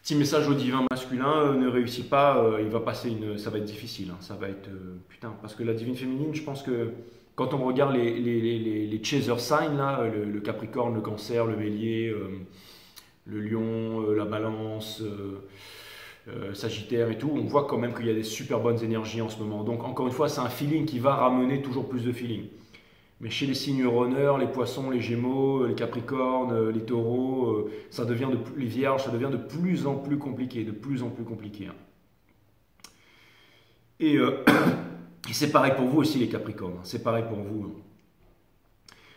Petit message au divin masculin, ne réussit pas, il va passer ça va être difficile. Hein. Ça va être... putain, parce que la divine féminine, je pense que quand on regarde les chaser signs, là, le Capricorne, le Cancer, le Bélier, le Lion, la Balance... Sagittaire et tout, on voit quand même qu'il y a des super bonnes énergies en ce moment. Donc encore une fois, c'est un feeling qui va ramener toujours plus de feeling. Mais chez les signes runner, les poissons, les gémeaux, les capricornes, les taureaux, les vierges, ça devient de plus en plus compliqué, de plus en plus compliqué. Hein. Et c'est pareil pour vous aussi les capricornes, c'est pareil pour vous.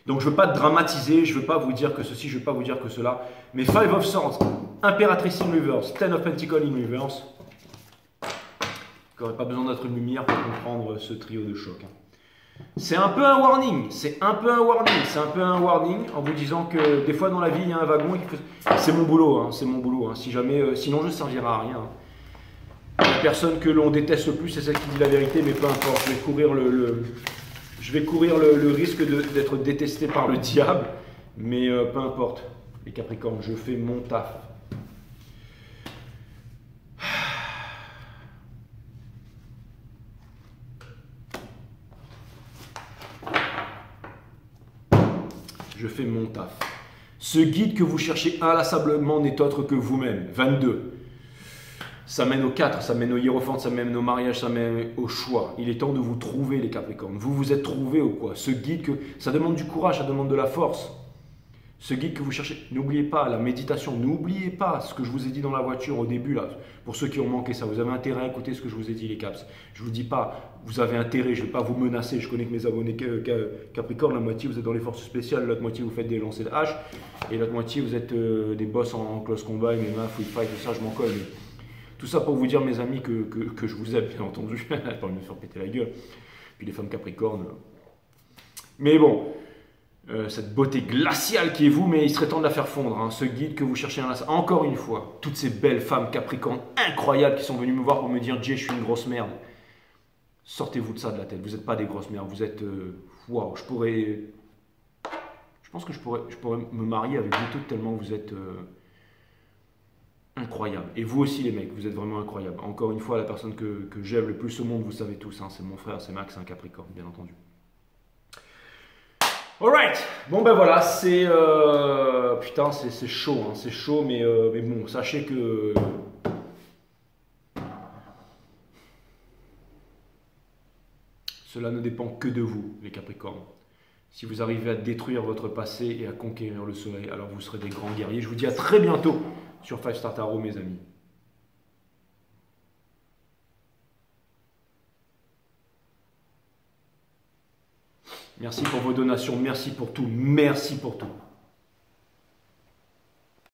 Donc je ne veux pas dramatiser, je ne veux pas vous dire que ceci, je ne veux pas vous dire que cela. Mais Five of Swords, Impératrice in reverse, Ten of Pentacles in reverse. Il n'y aurait pas besoin d'être une lumière pour comprendre ce trio de choc. C'est un peu un warning, en vous disant que des fois dans la vie il y a un wagon et c'est mon boulot, hein, c'est mon boulot. Hein. Si jamais, sinon je ne servirai à rien. Hein. La personne que l'on déteste le plus, c'est celle qui dit la vérité, mais peu importe, je vais courir le risque d'être détesté par le diable, mais peu importe, les Capricornes, je fais mon taf. Je fais mon taf. Ce guide que vous cherchez inlassablement n'est autre que vous-même. 22. Ça mène au 4, ça mène au hiérophante, ça mène au mariage, ça mène au choix. Il est temps de vous trouver, les Capricornes. Vous vous êtes trouvés ou quoi? Ce guide, ça demande du courage, ça demande de la force. Ce guide que vous cherchez, n'oubliez pas la méditation, n'oubliez pas ce que je vous ai dit dans la voiture au début, là, pour ceux qui ont manqué ça. Vous avez intérêt à écouter ce que je vous ai dit, les Caps. Je ne vous dis pas, vous avez intérêt, je ne vais pas vous menacer. Je connais que mes abonnés Capricorne, la moitié vous êtes dans les forces spéciales, l'autre moitié vous faites des lancers de hache, et l'autre moitié vous êtes des boss en close combat, MMA, free fight, tout ça, je m'en colle. Mais tout ça pour vous dire, mes amis, que je vous aime, bien entendu. Je n'ai pas envie de me faire péter la gueule. Puis les femmes Capricorne. Mais bon. Cette beauté glaciale qui est vous, mais il serait temps de la faire fondre. Hein. Ce guide que vous cherchez encore une fois, toutes ces belles femmes capricornes incroyables qui sont venues me voir pour me dire « Jay, je suis une grosse merde ». Sortez-vous de ça de la tête. Vous n'êtes pas des grosses merdes. Vous êtes... Waouh, je pense que je pourrais me marier avec vous toutes tellement vous êtes incroyables. Et vous aussi les mecs, vous êtes vraiment incroyables. Encore une fois, la personne que j'aime le plus au monde, vous savez tous, hein, c'est mon frère, c'est Max, un capricorne, bien entendu. Alright, bon ben voilà, c'est putain, c'est chaud, hein, c'est chaud, mais bon, sachez que Cela ne dépend que de vous, les Capricornes. Si vous arrivez à détruire votre passé et à conquérir le soleil, alors vous serez des grands guerriers. Je vous dis à très bientôt sur 5 Star Tarot, mes amis. Merci pour vos donations, merci pour tout, merci pour tout.